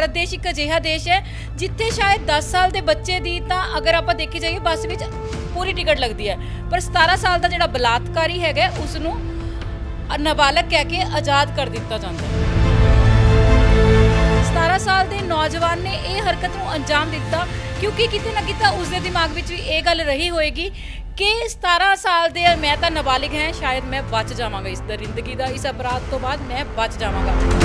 ਭਾਰਤ ਦੇਸ਼ ਇੱਕ ਅਜਿਹਾ ਦੇਸ਼ ਹੈ ਜਿੱਥੇ ਸ਼ਾਇਦ 10 ਸਾਲ ਦੇ ਬੱਚੇ ਦੀ ਤਾਂ ਅਗਰ ਆਪਾਂ ਦੇਖੀ ਜਾਈਏ ਬੱਸ ਵਿੱਚ ਪੂਰੀ ਟਿਕਟ ਲੱਗਦੀ ਹੈ, ਪਰ 17 ਸਾਲ ਦਾ ਜਿਹੜਾ ਬਲਾਤਕਾਰੀ ਹੈਗਾ ਉਸ ਨੂੰ ਨਾਬਾਲਗ ਕਹਿ ਕੇ ਆਜ਼ਾਦ ਕਰ ਦਿੱਤਾ ਜਾਂਦਾ ਹੈ। 17 ਸਾਲ ਦੇ ਨੌਜਵਾਨ ਨੇ ਇਹ ਹਰਕਤ ਨੂੰ ਅੰਜਾਮ ਦਿੱਤਾ ਕਿਉਂਕਿ ਕਿਤੇ ਨਾ ਕਿਤੇ ਉਸਦੇ ਦਿਮਾਗ ਵਿੱਚ ਵੀ ਇਹ ਗੱਲ ਰਹੀ ਹੋਏਗੀ ਕਿ 17 ਸਾਲ ਦੇ ਮੈਂ ਤਾਂ ਨਾਬਾਲਿਗ ਹਾਂ, ਸ਼ਾਇਦ ਮੈਂ ਬਚ ਜਾਵਾਂਗਾ ਇਸ ਦਰਿੰਦਗੀ ਦਾ, ਇਸ ਅਪਰਾਧ ਤੋਂ ਬਾਅਦ ਮੈਂ ਬਚ ਜਾਵਾਂਗਾ।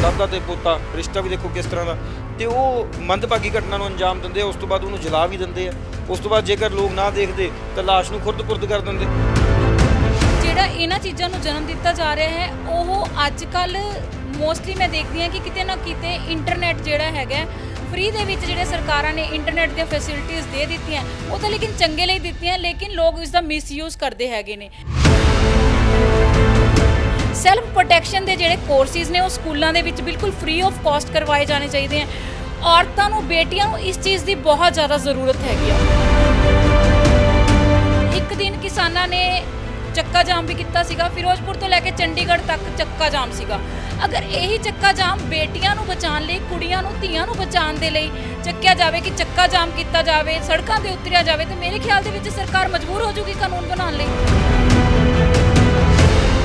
ਦਾਦਾ ਤੇ ਪੋਤਾ ਰਿਸ਼ਤਾ ਵੀ ਦੇਖੋ ਕਿਸ ਤਰ੍ਹਾਂ ਦਾ, ਤੇ ਉਹ ਮੰਦਭਾਗੀ ਘਟਨਾ ਨੂੰ ਅੰਜਾਮ ਦਿੰਦੇ ਆ। ਉਸ ਤੋਂ ਬਾਅਦ ਉਹਨੂੰ ਜਲਾ ਵੀ ਦਿੰਦੇ ਆ। ਉਸ ਤੋਂ ਬਾਅਦ ਜੇਕਰ ਲੋਕ ਨਾ ਦੇਖਦੇ ਤਾਂ ਲਾਸ਼ ਨੂੰ ਖੁਰਦ-ਪੁਰਦ ਕਰ ਦਿੰਦੇ। ਜਿਹੜਾ ਇਹਨਾਂ ਚੀਜ਼ਾਂ ਨੂੰ ਜਨਮ ਦਿੱਤਾ ਜਾ ਰਿਹਾ ਹੈ ਉਹ ਅੱਜ ਕੱਲ ਮੋਸਟਲੀ ਮੈਂ ਦੇਖਦੀ ਹਾਂ ਕਿ ਕਿਤੇ ਨਾ ਕਿਤੇ ਇੰਟਰਨੈਟ ਜਿਹੜਾ ਹੈਗਾ ਫ੍ਰੀ ਦੇ ਵਿੱਚ ਜਿਹੜੇ ਸਰਕਾਰਾਂ ਨੇ ਇੰਟਰਨੈਟ ਦੀਆਂ ਫੈਸਿਲਿਟੀਆਂ ਦੇ ਦਿੱਤੀਆਂ, ਉਹ ਤਾਂ ਲੇਕਿਨ ਚੰਗੇ ਲਈ ਦਿੱਤੀਆਂ, ਲੇਕਿਨ ਲੋਕ ਇਸ ਦਾ ਮਿਸਯੂਜ਼ ਕਰਦੇ ਹੈਗੇ ਨੇ। ਸੈਲਫ ਪ੍ਰੋਟੈਕਸ਼ਨ ਦੇ ਜਿਹੜੇ ਕੋਰਸਿਸ ਨੇ ਉਹ ਸਕੂਲਾਂ ਦੇ ਵਿੱਚ ਬਿਲਕੁਲ ਫ੍ਰੀ ਆਫ ਕਾਸਟ ਕਰਵਾਏ ਜਾਣੇ ਚਾਹੀਦੇ ਆ। ਔਰਤਾਂ ਨੂੰ, ਬੇਟੀਆਂ ਨੂੰ ਇਸ ਚੀਜ਼ ਦੀ ਬਹੁਤ ਜ਼ਿਆਦਾ ਜ਼ਰੂਰਤ ਹੈਗੀ ਆ। ਇੱਕ ਦਿਨ ਕਿਸਾਨਾਂ ਨੇ ਚੱਕਾ ਜਾਮ ਵੀ ਕੀਤਾ ਸੀਗਾ, ਫਿਰੋਜ਼ਪੁਰ ਤੋਂ ਲੈ ਕੇ ਚੰਡੀਗੜ੍ਹ ਤੱਕ ਚੱਕਾ ਜਾਮ ਸੀਗਾ। ਅਗਰ ਇਹੀ ਚੱਕਾ ਜਾਮ ਬੇਟੀਆਂ ਨੂੰ ਬਚਾਉਣ ਲਈ, ਕੁੜੀਆਂ ਨੂੰ, ਧੀਆਂ ਨੂੰ ਬਚਾਉਣ ਦੇ ਲਈ ਚੱਕਿਆ ਜਾਵੇ ਕਿ ਚੱਕਾ ਜਾਮ ਕੀਤਾ ਜਾਵੇ, ਸੜਕਾਂ ਤੇ ਉਤਰਿਆ ਜਾਵੇ, ਤੇ ਮੇਰੇ ਖਿਆਲ ਦੇ ਵਿੱਚ ਸਰਕਾਰ ਮਜਬੂਰ ਹੋ ਜਾਊਗੀ ਕਾਨੂੰਨ ਬਣਾਉਣ ਲਈ।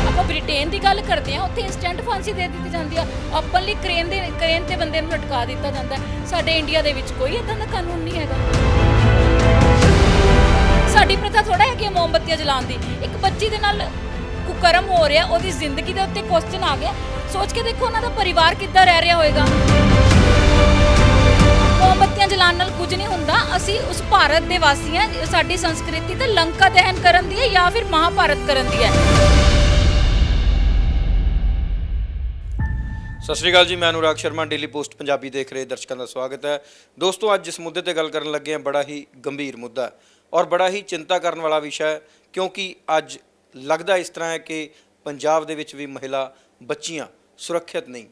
ਆਪਾਂ ਬ੍ਰਿਟੇਨ ਦੀ ਗੱਲ ਕਰਦੇ ਹਾਂ, ਉੱਥੇ ਇੰਸਟੈਂਟ ਫਾਂਸੀ ਦੇ ਦਿੱਤੀ ਜਾਂਦੀ ਆ, ਓਪਨਲੀ ਕ੍ਰੇਨ ਤੇ ਬੰਦੇ ਨੂੰ ਲਟਕਾ ਦਿੱਤਾ ਜਾਂਦਾ। ਸਾਡੇ ਇੰਡੀਆ ਦੇ ਵਿੱਚ ਕੋਈ ਇਦਾਂ ਦਾ ਕਾਨੂੰਨ ਨਹੀਂ ਹੈਗਾ। ਸਾਡੀ ਪ੍ਰਥਾ ਥੋੜਾ ਹੈ ਕਿ ਮੋਮਬੱਤੀਆਂ ਜਲਾਉਣ ਦੀ। ਇੱਕ ਬੱਚੀ ਦੇ ਨਾਲ ਕੁਕਰਮ ਹੋ ਰਿਹਾ, ਉਹਦੀ ਜ਼ਿੰਦਗੀ ਦੇ ਉੱਤੇ ਕੁਐਸਚਨ ਆ ਗਿਆ। ਸੋਚ ਕੇ ਦੇਖੋ ਉਹਨਾਂ ਦਾ ਪਰਿਵਾਰ ਕਿੱਦਾਂ ਰਹਿ ਰਿਹਾ ਹੋਏਗਾ। ਮੋਮਬੱਤੀਆਂ ਜਲਾਉਣ ਨਾਲ ਕੁਝ ਨਹੀਂ ਹੁੰਦਾ। ਅਸੀਂ ਉਸ ਭਾਰਤ ਦੇ ਵਾਸੀ ਹਾਂ। ਸਾਡੀ ਸੰਸਕ੍ਰਿਤੀ ਤਾਂ ਲੰਕਾ ਦਹਨ ਕਰਨ ਦੀ ਹੈ ਜਾਂ ਫਿਰ ਮਹਾਭਾਰਤ ਕਰਨ ਦੀ ਹੈ। ਸਤਿ ਸ਼੍ਰੀ ਅਕਾਲ ਜੀ, ਮੈਂ ਅਨੁਰਾਗ ਸ਼ਰਮਾ, ਡੇਲੀ ਪੋਸਟ ਪੰਜਾਬੀ ਦੇਖ ਰਹੇ ਦਰਸ਼ਕਾਂ ਦਾ ਸਵਾਗਤ ਹੈ। ਦੋਸਤੋ, ਅੱਜ ਇਸ ਮੁੱਦੇ ਤੇ ਗੱਲ ਕਰਨ ਲੱਗੇ ਹਾਂ, ਬੜਾ ਹੀ ਗੰਭੀਰ ਮੁੱਦਾ ਹੈ ਔਰ ਬੜਾ ਹੀ ਚਿੰਤਾ ਕਰਨ ਵਾਲਾ ਵਿਸ਼ਾ ਹੈ, ਕਿਉਂਕਿ ਅੱਜ ਲੱਗਦਾ ਇਸ ਤਰ੍ਹਾਂ ਹੈ ਕਿ ਪੰਜਾਬ ਦੇ ਵਿੱਚ ਵੀ ਮਹਿਲਾ ਬੱਚੀਆਂ ਸੁਰੱਖਿਅਤ ਨਹੀਂ।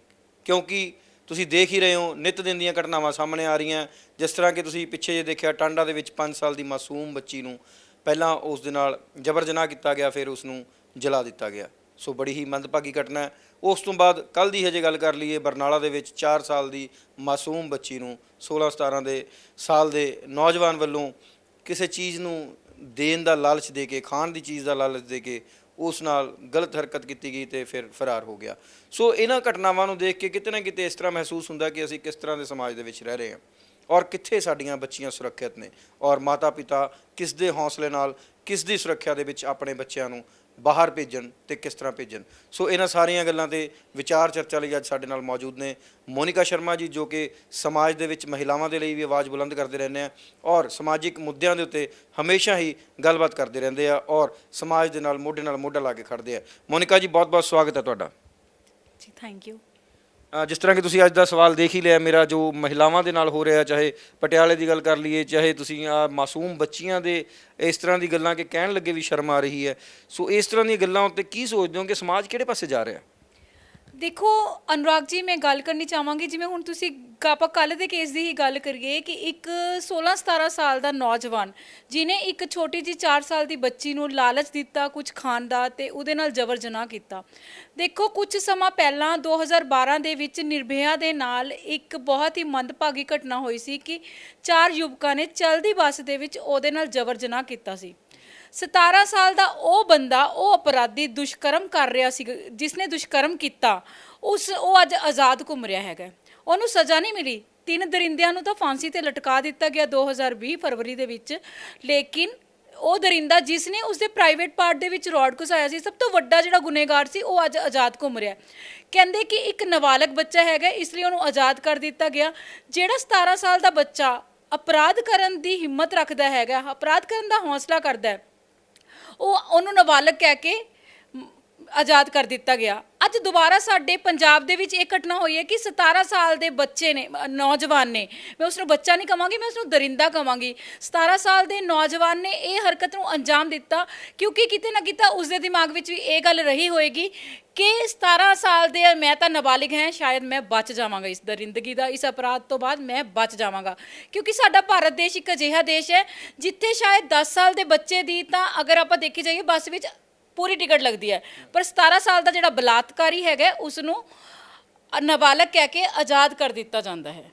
ਕਿਉਂਕਿ ਤੁਸੀਂ ਦੇਖ ਹੀ ਰਹੇ ਹੋ, ਨਿੱਤ ਦਿਨ ਦੀਆਂ ਘਟਨਾਵਾਂ ਸਾਹਮਣੇ ਆ ਰਹੀਆਂ। ਜਿਸ ਤਰ੍ਹਾਂ ਕਿ ਤੁਸੀਂ ਪਿੱਛੇ ਜੇ ਦੇਖਿਆ, ਟਾਂਡਾ ਦੇ ਵਿੱਚ 5 ਸਾਲ ਦੀ ਮਾਸੂਮ ਬੱਚੀ ਨੂੰ ਪਹਿਲਾਂ ਉਸ ਦੇ ਨਾਲ ਜਬਰ ਜਨਾਹ ਕੀਤਾ ਗਿਆ, ਫਿਰ ਉਸ ਨੂੰ ਜਲਾ ਦਿੱਤਾ ਗਿਆ। ਸੋ ਬੜੀ ਹੀ ਮੰਦਭਾਗੀ ਘਟਨਾ ਹੈ। ਉਸ ਤੋਂ ਬਾਅਦ ਕੱਲ੍ਹ ਦੀ ਹਜੇ ਗੱਲ ਕਰ ਲਈਏ, ਬਰਨਾਲਾ ਦੇ ਵਿੱਚ 4 ਸਾਲ ਦੀ ਮਾਸੂਮ ਬੱਚੀ ਨੂੰ 16-17 ਦੇ ਸਾਲ ਦੇ ਨੌਜਵਾਨ ਵੱਲੋਂ ਕਿਸੇ ਚੀਜ਼ ਨੂੰ ਦੇਣ ਦਾ ਲਾਲਚ ਦੇ ਕੇ, ਖਾਣ ਦੀ ਚੀਜ਼ ਦਾ ਲਾਲਚ ਦੇ ਕੇ ਉਸ ਨਾਲ ਗਲਤ ਹਰਕਤ ਕੀਤੀ ਗਈ ਤੇ ਫਿਰ ਫਰਾਰ ਹੋ ਗਿਆ। ਸੋ ਇਹਨਾਂ ਘਟਨਾਵਾਂ ਨੂੰ ਦੇਖ ਕੇ ਕਿਤੇ ਨਾ ਕਿਤੇ ਇਸ ਤਰ੍ਹਾਂ ਮਹਿਸੂਸ ਹੁੰਦਾ ਕਿ ਅਸੀਂ ਕਿਸ ਤਰ੍ਹਾਂ ਦੇ ਸਮਾਜ ਦੇ ਵਿੱਚ ਰਹਿ ਰਹੇ ਹਾਂ ਔਰ ਕਿੱਥੇ ਸਾਡੀਆਂ ਬੱਚੀਆਂ ਸੁਰੱਖਿਅਤ ਨੇ ਔਰ ਮਾਤਾ ਪਿਤਾ ਕਿਸ ਦੇ ਹੌਸਲੇ ਨਾਲ, ਕਿਸ ਦੀ ਸੁਰੱਖਿਆ ਦੇ ਵਿੱਚ ਆਪਣੇ ਬੱਚਿਆਂ ਨੂੰ ਬਾਹਰ ਭੇਜਣ ਤੇ ਕਿਸ ਤਰ੍ਹਾਂ ਭੇਜਣ। ਸੋ ਇਹਨਾਂ ਸਾਰੀਆਂ ਗੱਲਾਂ ਤੇ ਵਿਚਾਰ ਚਰਚਾ ਲਈ ਅੱਜ ਸਾਡੇ ਨਾਲ ਮੌਜੂਦ ਨੇ ਮੋਨਿਕਾ ਸ਼ਰਮਾ ਜੀ, ਜੋ ਕਿ ਸਮਾਜ ਦੇ ਵਿੱਚ ਮਹਿਲਾਵਾਂ ਦੇ ਲਈ ਵੀ ਆਵਾਜ਼ ਬੁਲੰਦ ਕਰਦੇ ਰਹਿੰਦੇ ਆ ਔਰ ਸਮਾਜਿਕ ਮੁੱਦਿਆਂ ਦੇ ਉੱਤੇ ਹਮੇਸ਼ਾ ਹੀ ਗੱਲਬਾਤ ਕਰਦੇ ਰਹਿੰਦੇ ਆ ਔਰ ਸਮਾਜ ਦੇ ਨਾਲ ਮੋਢਾ ਲਾ ਕੇ ਖੜਦੇ ਆ। ਮੋਨਿਕਾ ਜੀ, ਬਹੁਤ ਬਹੁਤ ਸਵਾਗਤ ਹੈ ਤੁਹਾਡਾ ਜੀ। Thank you. ਜਿਸ ਤਰ੍ਹਾਂ ਕਿ ਤੁਸੀਂ ਅੱਜ ਦਾ ਸਵਾਲ ਦੇਖ ਹੀ ਲਿਆ ਮੇਰਾ, ਜੋ ਮਹਿਲਾਵਾਂ ਦੇ ਨਾਲ ਹੋ ਰਿਹਾ, ਚਾਹੇ ਪਟਿਆਲੇ ਦੀ ਗੱਲ ਕਰ ਲਈਏ, ਚਾਹੇ ਤੁਸੀਂ ਮਾਸੂਮ ਬੱਚੀਆਂ ਦੇ ਇਸ ਤਰ੍ਹਾਂ ਦੀ ਗੱਲਾਂ ਕਿ ਕਹਿਣ ਲੱਗੇ ਵੀ ਸ਼ਰਮ ਆ ਰਹੀ ਹੈ। ਸੋ ਇਸ ਤਰ੍ਹਾਂ ਦੀਆਂ ਗੱਲਾਂ ਉੱਤੇ ਕੀ ਸੋਚਦੇ ਹੋ ਕਿ ਸਮਾਜ ਕਿਹੜੇ ਪਾਸੇ ਜਾ ਰਿਹਾ? ਦੇਖੋ ਅਨੁਰਾਗ ਜੀ, ਮੈਂ ਗੱਲ ਕਰਨੀ ਚਾਹਾਂਗੀ, ਜਿਵੇਂ ਹੁਣ ਤੁਸੀਂ ਆਪਾਂ ਕੱਲ੍ਹ ਦੇ ਕੇਸ ਦੀ ਹੀ ਗੱਲ ਕਰੀਏ ਕਿ ਇੱਕ 16-17 ਸਾਲ ਦਾ ਨੌਜਵਾਨ ਜਿਹਨੇ ਇੱਕ ਛੋਟੀ ਜਿਹੀ 4 ਸਾਲ ਦੀ ਬੱਚੀ ਨੂੰ ਲਾਲਚ ਦਿੱਤਾ ਕੁਝ ਖਾਣ ਦਾ ਤੇ ਉਹਦੇ ਨਾਲ ਜਬਰ ਜਨਾਹ ਕੀਤਾ। ਦੇਖੋ, ਕੁਝ ਸਮਾਂ ਪਹਿਲਾਂ 2012 ਦੇ ਵਿੱਚ ਨਿਰਭਇਆ ਦੇ ਨਾਲ ਇੱਕ ਬਹੁਤ ਹੀ ਮੰਦਭਾਗੀ ਘਟਨਾ ਹੋਈ ਸੀ ਕਿ 4 ਯੁਵਕਾਂ ਨੇ ਚਲਦੀ ਬੱਸ ਦੇ ਵਿੱਚ ਉਹਦੇ ਨਾਲ ਜਬਰ ਜਨਾਹ ਕੀਤਾ ਸੀ। 17 ਸਾਲ ਦਾ ਉਹ ਬੰਦਾ, ਉਹ ਅਪਰਾਧੀ ਦੁਸ਼ਕਰਮ ਕਰ ਰਿਹਾ ਸੀ, ਜਿਸਨੇ ਦੁਸ਼ਕਰਮ ਕੀਤਾ ਉਹ ਅੱਜ ਆਜ਼ਾਦ ਘੁੰਮ ਰਿਹਾ ਹੈਗਾ। ਉਹਨੂੰ ਸਜ਼ਾ ਨਹੀਂ ਮਿਲੀ। 3 ਦਰਿੰਦਿਆਂ ਨੂੰ ਤਾਂ ਫਾਂਸੀ ਤੇ ਲਟਕਾ ਦਿੱਤਾ ਗਿਆ 2020 ਫਰਵਰੀ ਦੇ ਵਿੱਚ, ਲੇਕਿਨ ਉਹ ਦਰਿੰਦਾ ਜਿਸਨੇ ਉਸਦੇ ਪ੍ਰਾਈਵੇਟ ਪਾਰਟ ਦੇ ਵਿੱਚ ਰੋਡ ਘੁਸਾਇਆ ਸੀ, ਸਭ ਤੋਂ ਵੱਡਾ ਜਿਹੜਾ ਗੁਨੇਗਾਰ ਸੀ, ਉਹ ਅੱਜ ਆਜ਼ਾਦ ਘੁੰਮ ਰਿਹਾ। ਕਹਿੰਦੇ ਕਿ ਇੱਕ ਨਾਬਾਲਗ ਬੱਚਾ ਹੈਗਾ, ਇਸ ਲਈ ਉਹਨੂੰ ਆਜ਼ਾਦ ਕਰ ਦਿੱਤਾ ਗਿਆ। ਜਿਹੜਾ 17 ਸਾਲ ਦਾ ਬੱਚਾ ਅਪਰਾਧ ਕਰਨ ਦੀ ਹਿੰਮਤ ਰੱਖਦਾ ਹੈਗਾ, ਅਪਰਾਧ ਕਰਨ ਦਾ ਹੌਸਲਾ ਕਰਦਾ ਹੈ, ਉਹਨੂੰ ਨਾਬਾਲਗ ਕਹਿ ਕੇ ਆਜ਼ਾਦ ਕਰ ਦਿੱਤਾ ਗਿਆ। ਅੱਜ ਦੁਬਾਰਾ ਸਾਡੇ ਪੰਜਾਬ ਦੇ ਵਿੱਚ ਇਹ ਘਟਨਾ ਹੋਈ ਹੈ ਕਿ 17 ਸਾਲ ਦੇ ਬੱਚੇ ਨੇ, ਨੌਜਵਾਨ ਨੇ, ਮੈਂ ਉਸਨੂੰ ਬੱਚਾ ਨਹੀਂ ਕਹਾਂਗੀ, ਮੈਂ ਉਸਨੂੰ ਦਰਿੰਦਾ ਕਹਾਂਗੀ। 17 ਸਾਲ ਦੇ ਨੌਜਵਾਨ ਨੇ ਇਹ ਹਰਕਤ ਨੂੰ ਅੰਜਾਮ ਦਿੱਤਾ ਕਿਉਂਕਿ ਕਿਤੇ ਨਾ ਕਿਤੇ ਉਸਦੇ ਦਿਮਾਗ ਵਿੱਚ ਵੀ ਇਹ ਗੱਲ ਰਹੀ ਹੋਏਗੀ ਕਿ 17 ਸਾਲ ਦੇ ਮੈਂ ਤਾਂ ਨਾਬਾਲਿਗ ਹਾਂ, ਸ਼ਾਇਦ ਮੈਂ ਬਚ ਜਾਵਾਂਗਾ ਇਸ ਦਰਿੰਦਗੀ ਦਾ, ਇਸ ਅਪਰਾਧ ਤੋਂ ਬਾਅਦ ਮੈਂ ਬਚ ਜਾਵਾਂਗਾ। ਕਿਉਂਕਿ ਸਾਡਾ ਭਾਰਤ ਦੇਸ਼ ਇੱਕ ਅਜਿਹਾ ਦੇਸ਼ ਹੈ ਜਿੱਥੇ ਸ਼ਾਇਦ 10 ਸਾਲ ਦੇ ਬੱਚੇ ਦੀ ਤਾਂ ਅਗਰ ਆਪਾਂ ਦੇਖੀ ਜਾਈਏ ਬੱਸ ਵਿੱਚ ਪੂਰੀ ਟਿਕਟ ਲੱਗਦੀ ਹੈ, ਪਰ 17 ਸਾਲ ਦਾ ਜਿਹੜਾ ਬਲਾਤਕਾਰੀ ਹੈਗਾ ਉਸ ਨੂੰ ਨਾਬਾਲਗ ਕਹਿ ਕੇ ਆਜ਼ਾਦ ਕਰ ਦਿੱਤਾ ਜਾਂਦਾ ਹੈ।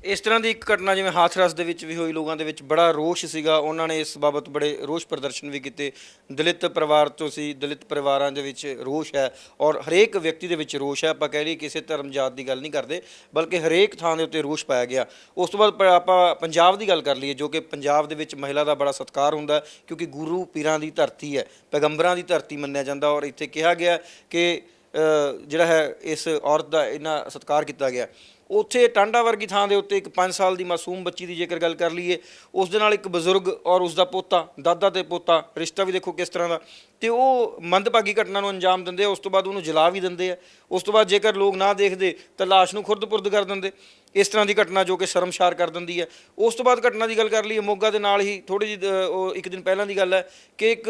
ਇਸ ਤਰ੍ਹਾਂ ਦੀ ਇੱਕ ਘਟਨਾ ਜਿਵੇਂ ਹਾਥਰਸ ਦੇ ਵਿੱਚ ਵੀ ਹੋਈ, ਲੋਕਾਂ ਦੇ ਵਿੱਚ ਬੜਾ ਰੋਸ਼ ਸੀਗਾ, ਉਹਨਾਂ ਨੇ ਇਸ ਬਾਬਤ ਬੜੇ ਰੋਸ਼ ਪ੍ਰਦਰਸ਼ਨ ਵੀ ਕੀਤੇ। ਦਲਿਤ ਪਰਿਵਾਰ ਤੋਂ ਸੀ, ਦਲਿਤ ਪਰਿਵਾਰਾਂ ਦੇ ਵਿੱਚ ਰੋਸ਼ ਹੈ ਔਰ ਹਰੇਕ ਵਿਅਕਤੀ ਦੇ ਵਿੱਚ ਰੋਸ਼ ਹੈ। ਆਪਾਂ ਕਹਿ ਲਈਏ ਕਿਸੇ ਧਰਮ ਜਾਤ ਦੀ ਗੱਲ ਨਹੀਂ ਕਰਦੇ, ਬਲਕਿ ਹਰੇਕ ਥਾਂ ਦੇ ਉੱਤੇ ਰੋਸ਼ ਪਾਇਆ ਗਿਆ। ਉਸ ਤੋਂ ਬਾਅਦ ਆਪਾਂ ਪੰਜਾਬ ਦੀ ਗੱਲ ਕਰ ਲਈਏ, ਜੋ ਕਿ ਪੰਜਾਬ ਦੇ ਵਿੱਚ ਮਹਿਲਾ ਦਾ ਬੜਾ ਸਤਿਕਾਰ ਹੁੰਦਾ, ਕਿਉਂਕਿ ਗੁਰੂ ਪੀਰਾਂ ਦੀ ਧਰਤੀ ਹੈ, ਪੈਗੰਬਰਾਂ ਦੀ ਧਰਤੀ ਮੰਨਿਆ ਜਾਂਦਾ। ਔਰ ਇੱਥੇ ਕਿਹਾ ਗਿਆ ਕਿ ਜਿਹੜਾ ਹੈ ਇਸ ਔਰਤ ਦਾ ਇੰਨਾ ਸਤਿਕਾਰ ਕੀਤਾ ਗਿਆ। ਉੱਥੇ ਟਾਂਡਾ ਵਰਗੀ ਥਾਂ ਦੇ ਉੱਤੇ ਇੱਕ 5 ਸਾਲ ਦੀ ਮਾਸੂਮ ਬੱਚੀ ਦੀ ਜੇਕਰ ਗੱਲ ਕਰ ਲਈਏ, ਉਸ ਦੇ ਨਾਲ ਇੱਕ ਬਜ਼ੁਰਗ ਔਰ ਉਸ ਦਾ ਪੋਤਾ, ਦਾਦਾ ਤੇ ਪੋਤਾ, ਰਿਸ਼ਤਾ ਵੀ ਦੇਖੋ ਕਿਸ ਤਰ੍ਹਾਂ ਦਾ, ਤੇ ਉਹ ਮੰਦਭਾਗੀ ਘਟਨਾ ਨੂੰ ਅੰਜਾਮ ਦਿੰਦੇ ਆ। ਉਸ ਤੋਂ ਬਾਅਦ ਉਹਨੂੰ ਜਲਾ ਵੀ ਦਿੰਦੇ ਆ। ਉਸ ਤੋਂ ਬਾਅਦ ਜੇਕਰ ਲੋਕ ਨਾ ਦੇਖਦੇ ਤਾਂ ਲਾਸ਼ ਨੂੰ ਖੁਰਦ-ਪੁਰਦ ਕਰ ਦਿੰਦੇ। ਇਸ ਤਰ੍ਹਾਂ ਦੀ ਘਟਨਾ ਜੋ ਕਿ ਸ਼ਰਮਸ਼ਾਰ ਕਰ ਦਿੰਦੀ ਹੈ। ਉਸ ਤੋਂ ਬਾਅਦ ਘਟਨਾ ਦੀ ਗੱਲ ਕਰ ਲਈਏ ਮੋਗਾ ਦੇ ਨਾਲ ਹੀ, ਥੋੜ੍ਹੀ ਜਿਹੀ ਉਹ ਇੱਕ ਦਿਨ ਪਹਿਲਾਂ ਦੀ ਗੱਲ ਹੈ ਕਿ ਇੱਕ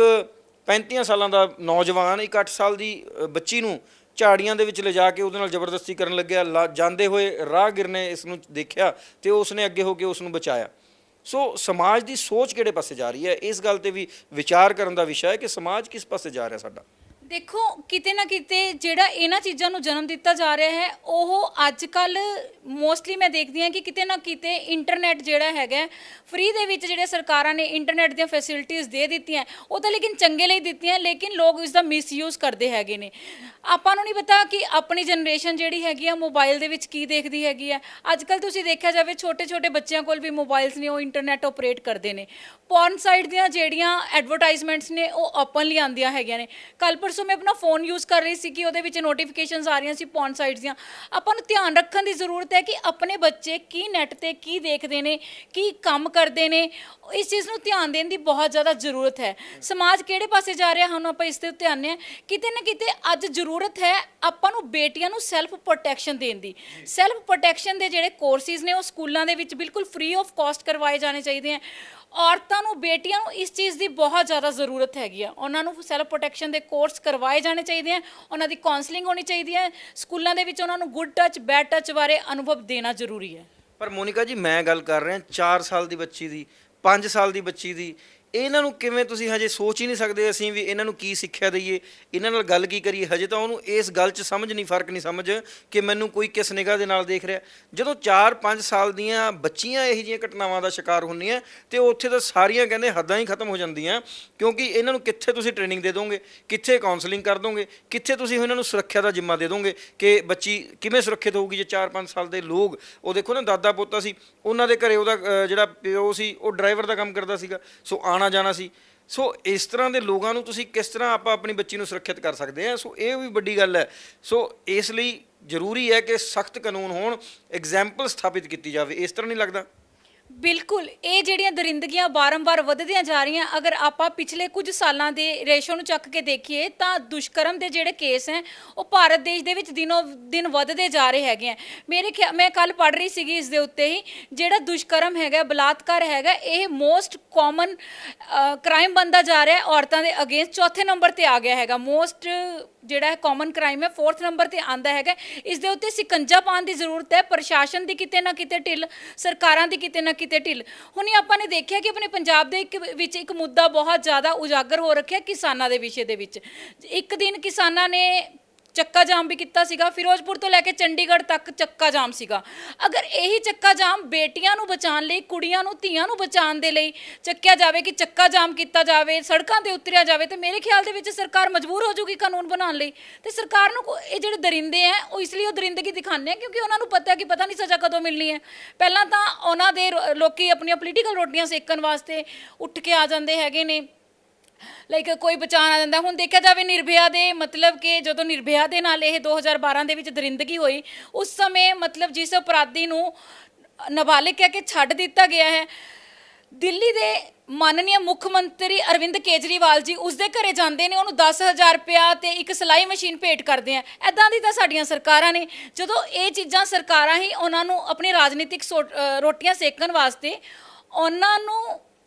35 ਸਾਲਾਂ ਦਾ ਨੌਜਵਾਨ ਇੱਕ 8 ਸਾਲ ਦੀ ਬੱਚੀ ਨੂੰ ਝਾੜੀਆਂ ਦੇ ਵਿੱਚ ਲਿਜਾ ਕੇ ਉਹਦੇ ਨਾਲ ਜ਼ਬਰਦਸਤੀ ਕਰਨ ਲੱਗਿਆ। ਜਾਂਦੇ ਹੋਏ ਰਾਹਗੀਰ ਨੇ ਇਸ ਨੂੰ ਦੇਖਿਆ ਤੇ ਉਸ ਨੇ ਅੱਗੇ ਹੋ ਕੇ ਉਸ ਨੂੰ ਬਚਾਇਆ। ਸੋ ਸਮਾਜ ਦੀ ਸੋਚ ਕਿਹੜੇ ਪਾਸੇ ਜਾ ਰਹੀ ਹੈ, ਇਸ ਗੱਲ ਤੇ ਵੀ ਵਿਚਾਰ ਕਰਨ ਦਾ ਵਿਸ਼ਾ ਹੈ ਕਿ ਸਮਾਜ ਕਿਸ ਪਾਸੇ ਜਾ ਰਿਹਾ ਸਾਡਾ। ਦੇਖੋ, ਕਿਤੇ ਨਾ ਕਿਤੇ ਜਿਹੜਾ ਇਹਨਾਂ ਚੀਜ਼ਾਂ ਨੂੰ ਜਨਮ ਦਿੱਤਾ ਜਾ ਰਿਹਾ ਹੈ, ਉਹ ਅੱਜ ਕੱਲ ਮੋਸਟਲੀ ਮੈਂ ਦੇਖਦੀ ਹਾਂ ਕਿ ਕਿਤੇ ਨਾ ਕਿਤੇ ਇੰਟਰਨੈਟ ਜਿਹੜਾ ਹੈਗਾ ਫ੍ਰੀ ਦੇ ਵਿੱਚ, ਜਿਹੜੇ ਸਰਕਾਰਾਂ ਨੇ ਇੰਟਰਨੈਟ ਦੀਆਂ ਫੈਸਿਲਿਟੀਆਂ ਦੇ ਦਿੱਤੀਆਂ, ਉਹ ਤਾਂ ਲੇਕਿਨ ਚੰਗੇ ਲਈ ਦਿੱਤੀਆਂ, ਲੇਕਿਨ ਲੋਕ ਇਸ ਦਾ ਮਿਸਯੂਜ਼ ਕਰਦੇ ਹੈਗੇ ਨੇ। ਆਪਾਂ ਨੂੰ ਨਹੀਂ ਪਤਾ ਕਿ ਆਪਣੀ ਜਨਰੇਸ਼ਨ ਜਿਹੜੀ ਹੈਗੀ ਆ ਮੋਬਾਈਲ ਦੇ ਵਿੱਚ ਕੀ ਦੇਖਦੀ ਹੈਗੀ ਹੈ। ਅੱਜ ਕੱਲ ਤੁਸੀਂ ਦੇਖਿਆ ਜਾਵੇ ਛੋਟੇ ਛੋਟੇ ਬੱਚਿਆਂ ਕੋਲ ਵੀ ਮੋਬਾਈਲਸ ਨੇ, ਉਹ ਇੰਟਰਨੈਟ ਆਪਰੇਟ ਕਰਦੇ ਨੇ। ਪੌਰਨ ਸਾਈਟ ਦੀਆਂ ਜਿਹੜੀਆਂ ਐਡਵਰਟਾਈਜ਼ਮੈਂਟਸ ਨੇ ਉਹ ਓਪਨਲੀ ਆਉਂਦੀਆਂ ਹੈਗੀਆਂ ਨੇ। ਕੱਲ੍ਹ ਪਰਸੋਂ ਮੈਂ ਆਪਣਾ ਫੋਨ ਯੂਜ਼ ਕਰ ਰਹੀ ਸੀ ਕਿ ਉਹਦੇ ਵਿੱਚ ਨੋਟੀਫਿਕੇਸ਼ਨਸ ਆ ਰਹੀਆਂ ਸੀ ਪੌਰਨ ਸਾਈਟਸ ਦੀਆਂ। ਆਪਾਂ ਨੂੰ ਧਿਆਨ ਰੱਖਣ ਦੀ ਜ਼ਰੂਰਤ ਹੈ ਕਿ ਆਪਣੇ ਬੱਚੇ ਕੀ ਨੈੱਟ ਤੇ ਕੀ ਦੇਖਦੇ ਨੇ, ਕੀ ਕੰਮ ਕਰਦੇ ਨੇ, ਇਸ ਚੀਜ਼ ਨੂੰ ਧਿਆਨ ਦੇਣ ਦੀ ਬਹੁਤ ਜ਼ਿਆਦਾ ਜ਼ਰੂਰਤ ਹੈ। ਸਮਾਜ ਕਿਹੜੇ ਪਾਸੇ ਜਾ ਰਿਹਾ, ਹੁਣ ਆਪਾਂ ਇਸ ਦੇ ਉੱਤੇ ਆਉਂਦੇ ਹਾਂ। ਕਿਤੇ ਨਾ ਕਿਤੇ ਅੱਜ ਜ਼ਰੂਰਤ ਹੈ ਆਪਾਂ ਨੂੰ ਬੇਟੀਆਂ ਨੂੰ ਸੈਲਫ ਪ੍ਰੋਟੈਕਸ਼ਨ ਦੇਣ ਦੀ। ਸੈਲਫ ਪ੍ਰੋਟੈਕਸ਼ਨ ਦੇ ਜਿਹੜੇ ਕੋਰਸਿਸ ਨੇ ਉਹ ਸਕੂਲਾਂ ਦੇ ਵਿੱਚ ਬਿਲਕੁਲ ਫ੍ਰੀ ਆਫ ਕਾਸਟ ਕਰਵਾਏ ਜਾਣੇ ਚਾਹੀਦੇ ਹੈ। ਔਰਤਾਂ ਨੂੰ, ਬੇਟੀਆਂ ਨੂੰ ਇਸ ਚੀਜ਼ ਦੀ ਬਹੁਤ ਜ਼ਿਆਦਾ ਜ਼ਰੂਰਤ ਹੈਗੀ ਆ। ਉਹਨਾਂ ਨੂੰ ਸੈਲਫ ਪ੍ਰੋਟੈਕਸ਼ਨ ਦੇ ਕੋਰਸ ਕਰਵਾਏ ਜਾਣੇ ਚਾਹੀਦੇ ਆ, ਉਹਨਾਂ ਦੀ ਕਾਉਂਸਲਿੰਗ ਹੋਣੀ ਚਾਹੀਦੀ ਹੈ। ਸਕੂਲਾਂ ਦੇ ਵਿੱਚ ਉਹਨਾਂ ਨੂੰ ਗੁੱਡ ਟੱਚ, ਬੈਡ ਟੱਚ ਬਾਰੇ ਅਨੁਭਵ ਦੇਣਾ ਜ਼ਰੂਰੀ ਹੈ। ਪਰ ਮੋਨਿਕਾ ਜੀ, ਮੈਂ ਗੱਲ ਕਰ ਰਿਹਾ 4 ਸਾਲ ਦੀ ਬੱਚੀ ਦੀ, 5 ਸਾਲ ਦੀ ਬੱਚੀ ਦੀ। ਇਹਨਾਂ ਨੂੰ ਕਿਵੇਂ ਤੁਸੀਂ ਹਜੇ ਸੋਚ ਹੀ ਨਹੀਂ ਸਕਦੇ ਅਸੀਂ ਵੀ ਇਹਨਾਂ ਨੂੰ ਕੀ ਸਿੱਖਿਆ ਦਈਏ, ਇਹਨਾਂ ਨਾਲ ਗੱਲ ਕੀ ਕਰੀਏ? ਹਜੇ ਤਾਂ ਉਹਨੂੰ ਇਸ ਗੱਲ 'ਚ ਸਮਝ ਨਹੀਂ, ਫਰਕ ਨਹੀਂ ਸਮਝ ਕਿ ਮੈਨੂੰ ਕੋਈ ਕਿਸ ਨਿਗਾਹ ਦੇ ਨਾਲ ਦੇਖ ਰਿਹਾ। ਜਦੋਂ 4-5 ਸਾਲ ਦੀਆਂ ਬੱਚੀਆਂ ਇਹੋ ਜਿਹੀਆਂ ਘਟਨਾਵਾਂ ਦਾ ਸ਼ਿਕਾਰ ਹੁੰਦੀਆਂ ਤੇ ਉੱਥੇ ਤਾਂ ਸਾਰੀਆਂ ਕਹਿੰਦੇ ਹੱਦਾਂ ਹੀ ਖਤਮ ਹੋ ਜਾਂਦੀਆਂ, ਕਿਉਂਕਿ ਇਹਨਾਂ ਨੂੰ ਕਿੱਥੇ ਤੁਸੀਂ ਟ੍ਰੇਨਿੰਗ ਦੇ ਦੋਗੇ, ਕਿੱਥੇ ਕਾਉਂਸਲਿੰਗ ਕਰ ਦੋਗੇ, ਕਿੱਥੇ ਤੁਸੀਂ ਇਹਨਾਂ ਨੂੰ ਸੁਰੱਖਿਆ ਦਾ ਜ਼ਿੰਮਾ ਦੇ ਦੋਗੇ ਕਿ ਬੱਚੀ ਕਿਵੇਂ ਸੁਰੱਖਿਅਤ ਹੋਊਗੀ ਜੇ 4-5 ਸਾਲ ਦੇ ਲੋਕ। ਉਹ ਦੇਖੋ ਨਾ, ਦਾਦਾ ਪੋਤਾ ਸੀ, ਉਹਨਾਂ ਦੇ ਘਰੇ ਉਹਦਾ ਜਿਹੜਾ ਪਿਓ ਸੀ ਉਹ ਡਰਾਈਵਰ ਦਾ ਕੰਮ ਕਰਦਾ ਸੀਗਾ, ਸੋ ਆਣਾ ਜਾਣਾ ਸੀ। ਸੋ ਇਸ ਤਰ੍ਹਾਂ ਦੇ ਲੋਕਾਂ ਨੂੰ ਤੁਸੀਂ ਕਿਸ ਤਰ੍ਹਾਂ ਆਪਾਂ ਆਪਣੀ ਬੱਚੀ ਨੂੰ ਸੁਰੱਖਿਅਤ ਕਰ ਸਕਦੇ ਹਾਂ? ਸੋ ਇਹ ਵੀ ਵੱਡੀ ਗੱਲ ਹੈ। ਸੋ ਇਸ ਲਈ ਜ਼ਰੂਰੀ ਹੈ ਕਿ ਸਖਤ ਕਾਨੂੰਨ ਹੋਣ, ਐਗਜ਼ੈਂਪਲ ਸਥਾਪਿਤ ਕੀਤੀ ਜਾਵੇ। ਇਸ ਤਰ੍ਹਾਂ ਨਹੀਂ ਲੱਗਦਾ? ਬਿਲਕੁਲ, ਇਹ ਜਿਹੜੀਆਂ ਦਰਿੰਦਗੀਆਂ ਬਾਰੰਬਾਰ ਵੱਧਦੀਆਂ ਜਾ ਰਹੀਆਂ, ਅਗਰ ਆਪਾਂ ਪਿਛਲੇ ਕੁਝ ਸਾਲਾਂ ਦੇ ਰੇਸ਼ੋ ਨੂੰ ਚੱਕ ਕੇ ਦੇਖੀਏ ਤਾਂ ਦੁਸ਼ਕਰਮ ਦੇ ਜਿਹੜੇ ਕੇਸ ਹੈ ਉਹ ਭਾਰਤ ਦੇਸ਼ ਦੇ ਵਿੱਚ ਦਿਨੋਂ ਦਿਨ ਵੱਧਦੇ ਜਾ ਰਹੇ ਹੈਗੇ ਆ। ਮੈਂ ਕੱਲ ਪੜ੍ਹ ਰਹੀ ਸੀਗੀ ਇਸ ਦੇ ਉੱਤੇ ਹੀ, ਜਿਹੜਾ ਦੁਸ਼ਕਰਮ ਹੈਗਾ, ਬਲਾਤਕਾਰ ਹੈਗਾ, ਇਹ ਮੋਸਟ ਕਾਮਨ ਕ੍ਰਾਈਮ ਬਣਦਾ ਜਾ ਰਿਹਾ ਔਰਤਾਂ ਦੇ ਅਗੇਂਸਟ। ਚੌਥੇ ਨੰਬਰ ਤੇ ਆ ਗਿਆ ਹੈਗਾ ਮੋਸਟ ਜਿਹੜਾ ਹੈ ਕਾਮਨ ਕ੍ਰਾਈਮ ਹੈ, 4th ਨੰਬਰ ਤੇ ਆਂਦਾ ਹੈਗਾ। ਇਸ ਦੇ ਉੱਤੇ ਸਿਕੰਜਾ ਪਾਉਣ ਦੀ ਜ਼ਰੂਰਤ ਹੈ। ਪ੍ਰਸ਼ਾਸਨ ਦੀ ਕਿਤੇ ਨਾ ਕਿਤੇ ਢਿੱਲ, ਸਰਕਾਰਾਂ ਦੀ ਕਿਤੇ ਨਾ ਕਿਤੇ ਢਿੱਲ। ਹੁਣ ਆਪਾਂ ਨੇ ਦੇਖਿਆ ਕਿ ਆਪਣੇ ਪੰਜਾਬ ਦੇ ਵਿੱਚ ਇੱਕ ਮੁੱਦਾ ਬਹੁਤ ਜ਼ਿਆਦਾ ਉਜਾਗਰ ਹੋ ਰੱਖਿਆ ਕਿਸਾਨਾਂ ਦੇ ਵਿਸ਼ੇ ਦੇ ਵਿੱਚ। ਇੱਕ ਦਿਨ ਕਿਸਾਨਾਂ ਨੇ ਚੱਕਾ ਜਾਮ ਵੀ ਕੀਤਾ ਸੀਗਾ, ਫਿਰੋਜ਼ਪੁਰ ਤੋਂ ਲੈ ਕੇ ਚੰਡੀਗੜ੍ਹ ਤੱਕ ਚੱਕਾ ਜਾਮ ਸੀਗਾ। ਅਗਰ ਇਹੀ ਚੱਕਾ ਜਾਮ ਬੇਟੀਆਂ ਨੂੰ ਬਚਾਉਣ ਲਈ, ਕੁੜੀਆਂ ਨੂੰ, ਧੀਆਂ ਨੂੰ ਬਚਾਉਣ ਦੇ ਲਈ ਚੱਕਿਆ ਜਾਵੇ, ਕਿ ਚੱਕਾ ਜਾਮ ਕੀਤਾ ਜਾਵੇ, ਸੜਕਾਂ ਤੇ ਉਤਰਿਆ ਜਾਵੇ, ਤੇ ਮੇਰੇ ਖਿਆਲ ਦੇ ਵਿੱਚ ਸਰਕਾਰ ਮਜਬੂਰ ਹੋ ਜਾਊਗੀ ਕਾਨੂੰਨ ਬਣਾਉਣ ਲਈ। ਤੇ ਸਰਕਾਰ ਨੂੰ ਇਹ ਜਿਹੜੇ ਦਰਿੰਦੇ ਹੈ ਉਹ ਇਸ ਲਈ ਉਹ ਦਰਿੰਦਗੀ ਦਿਖਾਉਂਦੇ ਆ ਕਿਉਂਕਿ ਉਹਨਾਂ ਨੂੰ ਪਤਾ ਕਿ ਪਤਾ ਨਹੀਂ ਸਜ਼ਾ ਕਦੋਂ ਮਿਲਣੀ ਹੈ। ਪਹਿਲਾਂ ਤਾਂ ਉਹਨਾਂ ਦੇ ਲੋਕੀ ਆਪਣੀਆਂ ਪੋਲੀਟੀਕਲ ਰੋਟੀਆਂ ਸੇਕਣ ਵਾਸਤੇ ਉੱਠ ਕੇ ਆ ਜਾਂਦੇ ਹੈਗੇ ਨੇ, ਲਾਈਕ ਕੋਈ ਬਚਾਉਣ ਆ ਜਾਂਦਾ। ਹੁਣ ਦੇਖਿਆ ਜਾਵੇ ਨਿਰਭਇਆ ਦੇ, ਮਤਲਬ ਕਿ ਜਦੋਂ ਨਿਰਭਇਆ ਦੇ ਨਾਲ ਇਹ 2012 ਦੇ ਵਿੱਚ ਦਰਿੰਦਗੀ ਹੋਈ, ਉਸ ਸਮੇਂ ਮਤਲਬ ਜਿਸ ਅਪਰਾਧੀ ਨੂੰ ਨਾਬਾਲਿਗ ਕਹਿ ਕੇ ਛੱਡ ਦਿੱਤਾ ਗਿਆ ਹੈ, ਦਿੱਲੀ ਦੇ ਮਾਨਨੀय ਮੁੱਖ ਮੰਤਰੀ ਅਰਵਿੰਦ ਕੇਜਰੀਵਾਲ ਜੀ ਉਸ ਦੇ ਘਰੇ ਜਾਂਦੇ ਨੇ, ਉਹਨੂੰ 10,000 ਰੁਪਇਆ ਤੇ ਇੱਕ ਸਿਲਾਈ ਮਸ਼ੀਨ ਭੇਟ ਕਰਦੇ ਆ। ਇੱਦਾਂ ਦੀ ਤਾਂ ਸਾਡੀਆਂ ਸਰਕਾਰਾਂ ਨੇ। ਜਦੋਂ ਇਹ ਚੀਜ਼ਾਂ ਸਰਕਾਰਾਂ ਹੀ ਉਹਨਾਂ ਨੂੰ ਆਪਣੀ ਰਾਜਨੀਤਿਕ ਰੋਟੀਆਂ ਸੇਕਣ ਵਾਸਤੇ ਉਹਨਾਂ ਨੂੰ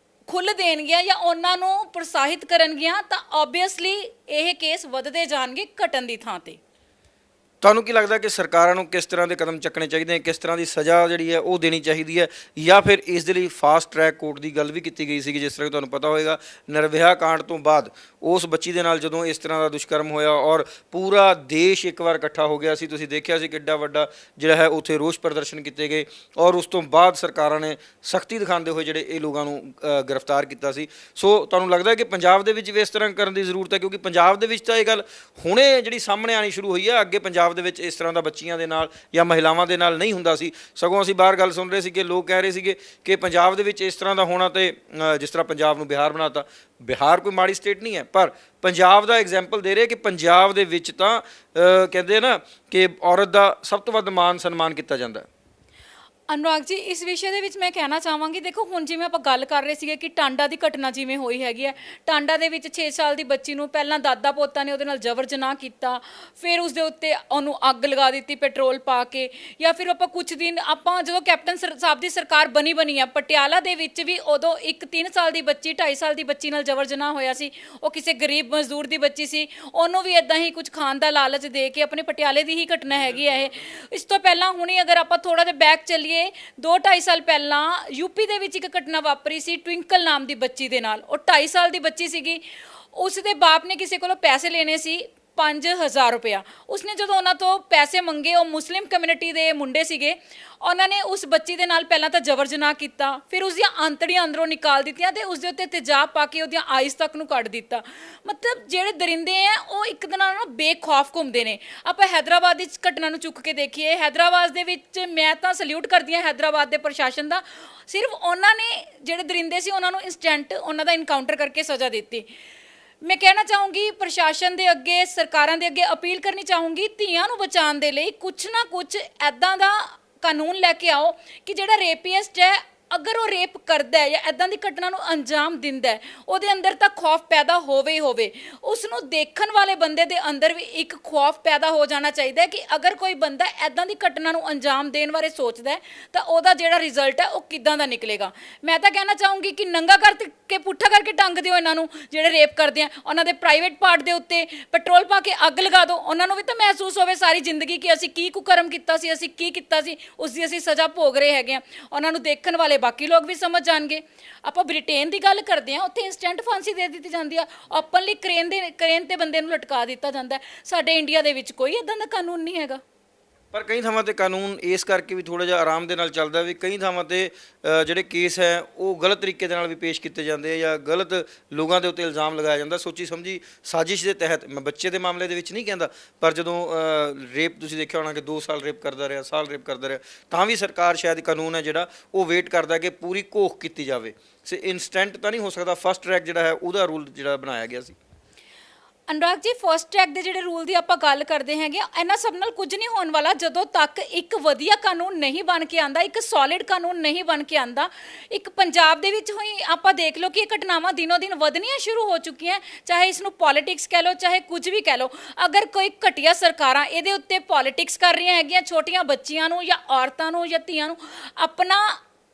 ਖੁੱਲ੍ਹ ਦੇਣਗੀਆਂ ਜਾਂ ਉਹਨਾਂ ਨੂੰ ਪ੍ਰੋਤਸਾਹਿਤ ਕਰਨਗੀਆਂ ਤਾਂ ਓਬਵੀਅਸਲੀ ਇਹ ਕੇਸ ਵੱਧਦੇ ਜਾਣਗੇ ਘਟਣ ਦੀ ਥਾਂ ਤੇ। ਤੁਹਾਨੂੰ ਕੀ ਲੱਗਦਾ ਕਿ ਸਰਕਾਰਾਂ ਨੂੰ ਕਿਸ ਤਰ੍ਹਾਂ ਦੇ ਕਦਮ ਚੱਕਣੇ ਚਾਹੀਦੇ ਨੇ, ਕਿਸ ਤਰ੍ਹਾਂ ਦੀ ਸਜ਼ਾ ਜਿਹੜੀ ਹੈ ਉਹ ਦੇਣੀ ਚਾਹੀਦੀ ਹੈ, ਜਾਂ ਫਿਰ ਇਸ ਦੇ ਲਈ ਫਾਸਟ ਟਰੈਕ ਕੋਰਟ ਦੀ ਗੱਲ ਵੀ ਕੀਤੀ ਗਈ ਸੀ? ਜਿਸ ਤਰ੍ਹਾਂ ਤੁਹਾਨੂੰ ਪਤਾ ਹੋਵੇਗਾ ਨਿਰਭਇਆ ਕਾਂਡ ਤੋਂ ਬਾਅਦ ਉਸ ਬੱਚੀ ਦੇ ਨਾਲ ਜਦੋਂ ਇਸ ਤਰ੍ਹਾਂ ਦਾ ਦੁਸ਼ਕਰਮ ਹੋਇਆ ਔਰ ਪੂਰਾ ਦੇਸ਼ ਇੱਕ ਵਾਰ ਇਕੱਠਾ ਹੋ ਗਿਆ ਸੀ। ਤੁਸੀਂ ਦੇਖਿਆ ਸੀ ਕਿੱਡਾ ਵੱਡਾ ਜਿਹੜਾ ਹੈ ਉੱਥੇ ਰੋਸ ਪ੍ਰਦਰਸ਼ਨ ਕੀਤੇ ਗਏ ਔਰ ਉਸ ਤੋਂ ਬਾਅਦ ਸਰਕਾਰਾਂ ਨੇ ਸਖਤੀ ਦਿਖਾਉਂਦੇ ਹੋਏ ਜਿਹੜੇ ਇਹ ਲੋਕਾਂ ਨੂੰ ਗ੍ਰਿਫਤਾਰ ਕੀਤਾ ਸੀ। ਸੋ ਤੁਹਾਨੂੰ ਲੱਗਦਾ ਹੈ ਕਿ ਪੰਜਾਬ ਦੇ ਵਿੱਚ ਵੀ ਇਸ ਤਰ੍ਹਾਂ ਕਰਨ ਦੀ ਜ਼ਰੂਰਤ ਹੈ, ਕਿਉਂਕਿ ਪੰਜਾਬ ਦੇ ਵਿੱਚ ਤਾਂ ਇਹ ਗੱਲ ਹੁਣੇ ਜਿਹੜੀ ਸਾਹਮਣੇ ਆਣੀ ਸ਼ੁਰੂ ਹੋਈ ਹੈ, ਅੱਗੇ ਪੰਜਾਬ ਦੇ ਵਿੱਚ ਇਸ ਤਰ੍ਹਾਂ ਦਾ ਬੱਚੀਆਂ ਦੇ ਨਾਲ ਜਾਂ ਮਹਿਲਾਵਾਂ ਦੇ ਨਾਲ ਨਹੀਂ ਹੁੰਦਾ ਸੀ। ਸਗੋਂ ਅਸੀਂ ਬਾਹਰ ਗੱਲ ਸੁਣ ਰਹੇ ਸੀ ਕਿ ਲੋਕ ਕਹਿ ਰਹੇ ਸੀਗੇ ਕਿ ਪੰਜਾਬ ਦੇ ਵਿੱਚ ਇਸ ਤਰ੍ਹਾਂ ਦਾ ਹੋਣਾ ਤੇ ਜਿਸ ਤਰ੍ਹਾਂ ਪੰਜਾਬ ਨੂੰ ਬਿਹਾਰ ਬਣਾਤਾ, ਬਿਹਾਰ ਕੋਈ ਮਾੜੀ ਸਟੇਟ ਨਹੀਂ ਹੈ, ਪਰ ਪੰਜਾਬ ਦਾ ਐਗਜ਼ਾਮਪਲ ਦੇ ਰਹੇ ਕਿ ਪੰਜਾਬ ਦੇ ਵਿੱਚ ਤਾਂ ਕਹਿੰਦੇ ਨਾ ਕਿ ਔਰਤ ਦਾ ਸਭ ਤੋਂ ਵੱਧ ਮਾਨ ਸਨਮਾਨ ਕੀਤਾ ਜਾਂਦਾ ਹੈ। ਅਨੁਰਾਗ ਜੀ, ਇਸ ਵਿਸ਼ੇ ਦੇ ਵਿੱਚ ਮੈਂ ਕਹਿਣਾ ਚਾਹਾਂਗੀ, ਦੇਖੋ ਹੁਣ ਜਿਵੇਂ ਆਪਾਂ ਗੱਲ ਕਰ ਰਹੇ ਸੀਗੇ ਕਿ ਟਾਂਡਾ ਦੀ ਘਟਨਾ ਜਿਵੇਂ ਹੋਈ ਹੈਗੀ ਹੈ, ਟਾਂਡਾ ਦੇ ਵਿੱਚ 6 ਸਾਲ ਦੀ ਬੱਚੀ ਨੂੰ ਪਹਿਲਾਂ ਦਾਦਾ ਪੋਤਾ ਨੇ ਉਹਦੇ ਨਾਲ ਜ਼ਬਰ ਜਨਾਹ ਕੀਤਾ, ਫਿਰ ਉਸ ਦੇ ਉੱਤੇ ਉਹਨੂੰ ਅੱਗ ਲਗਾ ਦਿੱਤੀ ਪੈਟਰੋਲ ਪਾ ਕੇ, ਜਾਂ ਫਿਰ ਆਪਾਂ ਕੁਝ ਦਿਨ ਆਪਾਂ ਜਦੋਂ ਕੈਪਟਨ ਸਾਹਿਬ ਦੀ ਸਰਕਾਰ ਬਣੀ ਆ ਪਟਿਆਲਾ ਦੇ ਵਿੱਚ ਵੀ ਉਦੋਂ ਇੱਕ 3 ਸਾਲ ਦੀ ਬੱਚੀ 2.5 ਸਾਲ ਦੀ ਬੱਚੀ ਨਾਲ ਜ਼ਬਰ ਜਨਾਹ ਹੋਇਆ ਸੀ। ਉਹ ਕਿਸੇ ਗਰੀਬ ਮਜ਼ਦੂਰ ਦੀ ਬੱਚੀ ਸੀ, ਉਹਨੂੰ ਵੀ ਇਦਾਂ ਹੀ ਕੁਝ ਖਾਣ ਦਾ ਲਾਲਚ ਦੇ ਕੇ, ਆਪਣੇ ਪਟਿਆਲੇ ਦੀ ਹੀ ਘਟਨਾ ਹੈਗੀ ਹੈ ਇਹ। ਇਸ ਤੋਂ ਪਹਿਲਾਂ ਹੁਣੇ ਅਗਰ ਆਪਾਂ ਥੋੜਾ ਜਿਹਾ ਬੈਕ ਚੱਲੀਏ 2-2.5 ਸਾਲ ਪਹਿਲਾਂ ਯੂਪੀ ਦੇ ਵਿੱਚ ਇੱਕ ਘਟਨਾ ਵਾਪਰੀ ਸੀ ਟਵਿੰਕਲ ਨਾਮ ਦੀ ਬੱਚੀ ਦੇ ਨਾਲ। ਉਹ 2.5 ਸਾਲ ਦੀ ਬੱਚੀ ਸੀਗੀ, ਉਸ ਦੇ ਬਾਪ ਨੇ ਕਿਸੇ ਕੋਲੋਂ ਪੈਸੇ ਲੈਣੇ ਸੀ 5000 ਰੁਪਇਆ। ਉਸਨੇ ਜਦੋਂ ਉਹਨਾਂ ਤੋਂ ਪੈਸੇ ਮੰਗੇ, ਉਹ ਮੁਸਲਿਮ ਕਮਿਊਨਿਟੀ ਦੇ ਮੁੰਡੇ ਸੀਗੇ, ਉਹਨਾਂ ਨੇ ਉਸ ਬੱਚੀ ਦੇ ਨਾਲ ਪਹਿਲਾਂ ਤਾਂ ਜ਼ਬਰ ਜਨਾਹ ਕੀਤਾ, ਫਿਰ ਉਸ ਦੀਆਂ ਆਂਤੜੀਆਂ ਅੰਦਰੋਂ ਨਿਕਾਲ ਦਿੱਤੀਆਂ ਤੇ ਉਸ ਦੇ ਉੱਤੇ ਤੇਜ਼ਾਬ ਪਾ ਕੇ ਉਹਦੀਆਂ ਆਈਜ਼ ਤੱਕ ਨੂੰ ਕੱਢ ਦਿੱਤਾ। ਮਤਲਬ ਜਿਹੜੇ ਦਰਿੰਦੇ ਆ ਉਹ ਇੱਕ ਦਿਨ ਨਾਲ ਬੇਖੌਫ ਘੁੰਮਦੇ ਨੇ। ਆਪਾਂ ਹੈਦਰਾਬਾਦ ਦੀ ਘਟਨਾ ਨੂੰ ਚੁੱਕ ਕੇ ਦੇਖੀਏ, ਹੈਦਰਾਬਾਦ ਦੇ ਵਿੱਚ ਮੈਂ ਤਾਂ ਸਲੂਟ ਕਰਦੀ ਹਾਂ ਹੈਦਰਾਬਾਦ ਦੇ ਪ੍ਰਸ਼ਾਸਨ ਦਾ, ਸਿਰਫ ਉਹਨਾਂ ਨੇ ਜਿਹੜੇ ਦਰਿੰਦੇ ਸੀ ਉਹਨਾਂ ਨੂੰ ਇੰਸਟੈਂਟ ਉਹਨਾਂ ਦਾ ਇਨਕਾਊਂਟਰ ਕਰਕੇ ਸਜ਼ਾ ਦਿੱਤੀ। ਮੈਂ ਕਹਿਣਾ ਚਾਹੂੰਗੀ ਪ੍ਰਸ਼ਾਸਨ ਦੇ ਅੱਗੇ, ਸਰਕਾਰਾਂ ਦੇ ਅੱਗੇ ਅਪੀਲ ਕਰਨੀ ਚਾਹੂੰਗੀ, ਧੀਆਂ ਨੂੰ ਬਚਾਉਣ ਦੇ ਲਈ ਕੁਛ ਨਾ ਕੁਛ ਐਦਾਂ ਦਾ ਕਾਨੂੰਨ ਲੈ ਕੇ ਆਓ ਕਿ ਜਿਹੜਾ ਰੇਪੀਐਸਟ ਹੈ, ਅਗਰ ਉਹ ਰੇਪ ਕਰਦਾ ਹੈ ਜਾਂ ਐਦਾਂ ਦੀ ਘਟਨਾ ਨੂੰ ਅੰਜਾਮ ਦਿੰਦਾ ਹੈ, ਉਹਦੇ ਅੰਦਰ ਤਾਂ ਖੌਫ ਪੈਦਾ ਹੋਵੇ ਹੀ ਹੋਵੇ। ਉਸ ਨੂੰ ਦੇਖਣ ਵਾਲੇ ਬੰਦੇ ਦੇ ਅੰਦਰ ਵੀ ਇੱਕ ਖੌਫ ਪੈਦਾ ਹੋ ਜਾਣਾ ਚਾਹੀਦਾ ਹੈ ਕਿ ਅਗਰ ਕੋਈ ਬੰਦਾ ਐਦਾਂ ਦੀ ਘਟਨਾ ਨੂੰ ਅੰਜਾਮ ਦੇਣ ਬਾਰੇ ਸੋਚਦਾ ਹੈ ਤਾਂ ਉਹਦਾ ਜਿਹੜਾ ਰਿਜ਼ਲਟ ਹੈ ਉਹ ਕਿੱਦਾਂ ਦਾ ਨਿਕਲੇਗਾ। ਮੈਂ ਤਾਂ ਕਹਿਣਾ ਚਾਹੂੰਗੀ ਕਿ ਨੰਗਾ ਕਰਕੇ ਪੁੱਠਾ ਕਰਕੇ ਟੰਗ ਦਿਓ ਇਹਨਾਂ ਨੂੰ, ਜਿਹੜੇ ਰੇਪ ਕਰਦੇ ਆ ਉਹਨਾਂ ਦੇ ਪ੍ਰਾਈਵੇਟ ਪਾਰਟ ਦੇ ਉੱਤੇ ਪੈਟਰੋਲ ਪਾ ਕੇ ਅੱਗ ਲਗਾ ਦਿਓ। ਉਹਨਾਂ ਨੂੰ ਵੀ ਤਾਂ ਮਹਿਸੂਸ ਹੋਵੇ ਸਾਰੀ ਜ਼ਿੰਦਗੀ ਕਿ ਅਸੀਂ ਕੀ ਕੁਕਰਮ ਕੀਤਾ ਸੀ, ਅਸੀਂ ਕੀ ਕੀਤਾ ਸੀ, ਉਸ ਦੀ ਅਸੀਂ ਸਜ਼ਾ ਭੋਗ ਰਹੇ ਹੈਗੇ ਆ। ਉਹਨਾਂ ਨੂੰ ਦੇਖਣ ਵਾਲੇ ਬਾਕੀ ਲੋਕ ਵੀ ਸਮਝ ਜਾਣਗੇ। ਆਪਾਂ ਬ੍ਰਿਟੇਨ ਦੀ ਗੱਲ ਕਰਦੇ ਹਾਂ, ਉੱਥੇ ਇੰਸਟੈਂਟ ਫਾਂਸੀ ਦੇ ਦਿੱਤੀ ਜਾਂਦੀ ਆ, ਓਪਨਲੀ ਕ੍ਰੇਨ ਤੇ ਬੰਦੇ ਨੂੰ ਲਟਕਾ ਦਿੱਤਾ ਜਾਂਦਾ। ਸਾਡੇ ਇੰਡੀਆ ਦੇ ਵਿੱਚ ਕੋਈ ਇਦਾਂ ਦਾ ਕਾਨੂੰਨ ਨਹੀਂ ਹੈਗਾ। ਪਰ ਕਈ ਥਾਵਾਂ ਤੇ ਕਾਨੂੰਨ ਇਸ ਕਰਕੇ ਵੀ ਥੋੜਾ ਜਿਹਾ ਆਰਾਮ ਦੇ ਨਾਲ ਚੱਲਦਾ ਵੀ ਕਈ ਥਾਵਾਂ ਤੇ ਜਿਹੜੇ ਕੇਸ ਹੈ ਉਹ ਗਲਤ ਤਰੀਕੇ ਦੇ ਨਾਲ ਵੀ ਪੇਸ਼ ਕੀਤੇ ਜਾਂਦੇ ਆ ਜਾਂ ਗਲਤ ਲੋਕਾਂ ਦੇ ਉੱਤੇ ਇਲਜ਼ਾਮ ਲਗਾਇਆ ਜਾਂਦਾ ਸੋਚੀ ਸਮਝੀ ਸਾਜ਼ਿਸ਼ ਦੇ ਤਹਿਤ। ਮੈਂ ਬੱਚੇ ਦੇ ਮਾਮਲੇ ਦੇ ਵਿੱਚ ਨਹੀਂ ਕਹਿੰਦਾ, ਪਰ ਜਦੋਂ ਰੇਪ ਤੁਸੀਂ ਦੇਖਿਆ ਹੋਣਾ ਕਿ 2 ਸਾਲ ਰੇਪ ਕਰਦਾ ਰਿਹਾ, ਸਾਲ ਰੇਪ ਕਰਦਾ ਰਿਹਾ, ਤਾਂ ਵੀ ਸਰਕਾਰ ਸ਼ਾਇਦ ਕਾਨੂੰਨ ਹੈ ਜਿਹੜਾ ਉਹ ਵੇਟ ਕਰਦਾ ਕਿ ਪੂਰੀ ਘੋਖ ਕੀਤੀ ਜਾਵੇ। ਸੇ ਇਨਸਟੈਂਟ ਤਾਂ ਨਹੀਂ ਹੋ ਸਕਦਾ, ਫਸਟ ਟਰੈਕ ਜਿਹੜਾ ਹੈ ਉਹਦਾ ਰੂਲ ਜਿਹੜਾ ਬਣਾਇਆ ਗਿਆ ਸੀ। ਅਨੁਰਾਗ ਜੀ, ਫਸਟ ਟਰੈਕ ਦੇ ਜਿਹੜੇ ਰੂਲ ਦੀ ਆਪਾਂ ਗੱਲ ਕਰਦੇ ਹੈਗੇ, ਇਹਨਾਂ ਸਭ ਨਾਲ ਕੁਝ ਨਹੀਂ ਹੋਣ ਵਾਲਾ ਜਦੋਂ ਤੱਕ ਇੱਕ ਵਧੀਆ ਕਾਨੂੰਨ ਨਹੀਂ ਬਣ ਕੇ ਆਂਦਾ, ਇੱਕ ਸੋਲਿਡ ਕਾਨੂੰਨ ਨਹੀਂ ਬਣ ਕੇ ਆਂਦਾ। ਇੱਕ ਪੰਜਾਬ ਦੇ ਵਿੱਚ ਹੋਈ ਆਪਾਂ ਦੇਖ ਲਓ ਕਿ ਇਹ ਘਟਨਾਵਾਂ ਦਿਨੋਂ ਦਿਨ ਵਧਣੀਆਂ ਸ਼ੁਰੂ ਹੋ ਚੁੱਕੀਆਂ, ਚਾਹੇ ਇਸ ਨੂੰ ਪੋਲਿਟਿਕਸ ਕਹਿ ਲਓ, ਚਾਹੇ ਕੁਝ ਵੀ ਕਹਿ ਲਓ। ਅਗਰ ਕੋਈ ਘਟੀਆ ਸਰਕਾਰਾਂ ਇਹਦੇ ਉੱਤੇ ਪੋਲਿਟਿਕਸ ਕਰ ਰਹੀਆਂ ਹੈਗੀਆਂ, ਛੋਟੀਆਂ ਬੱਚੀਆਂ ਨੂੰ ਜਾਂ ਔਰਤਾਂ ਨੂੰ ਜਾਂ ਧੀਆਂ ਨੂੰ ਆਪਣਾ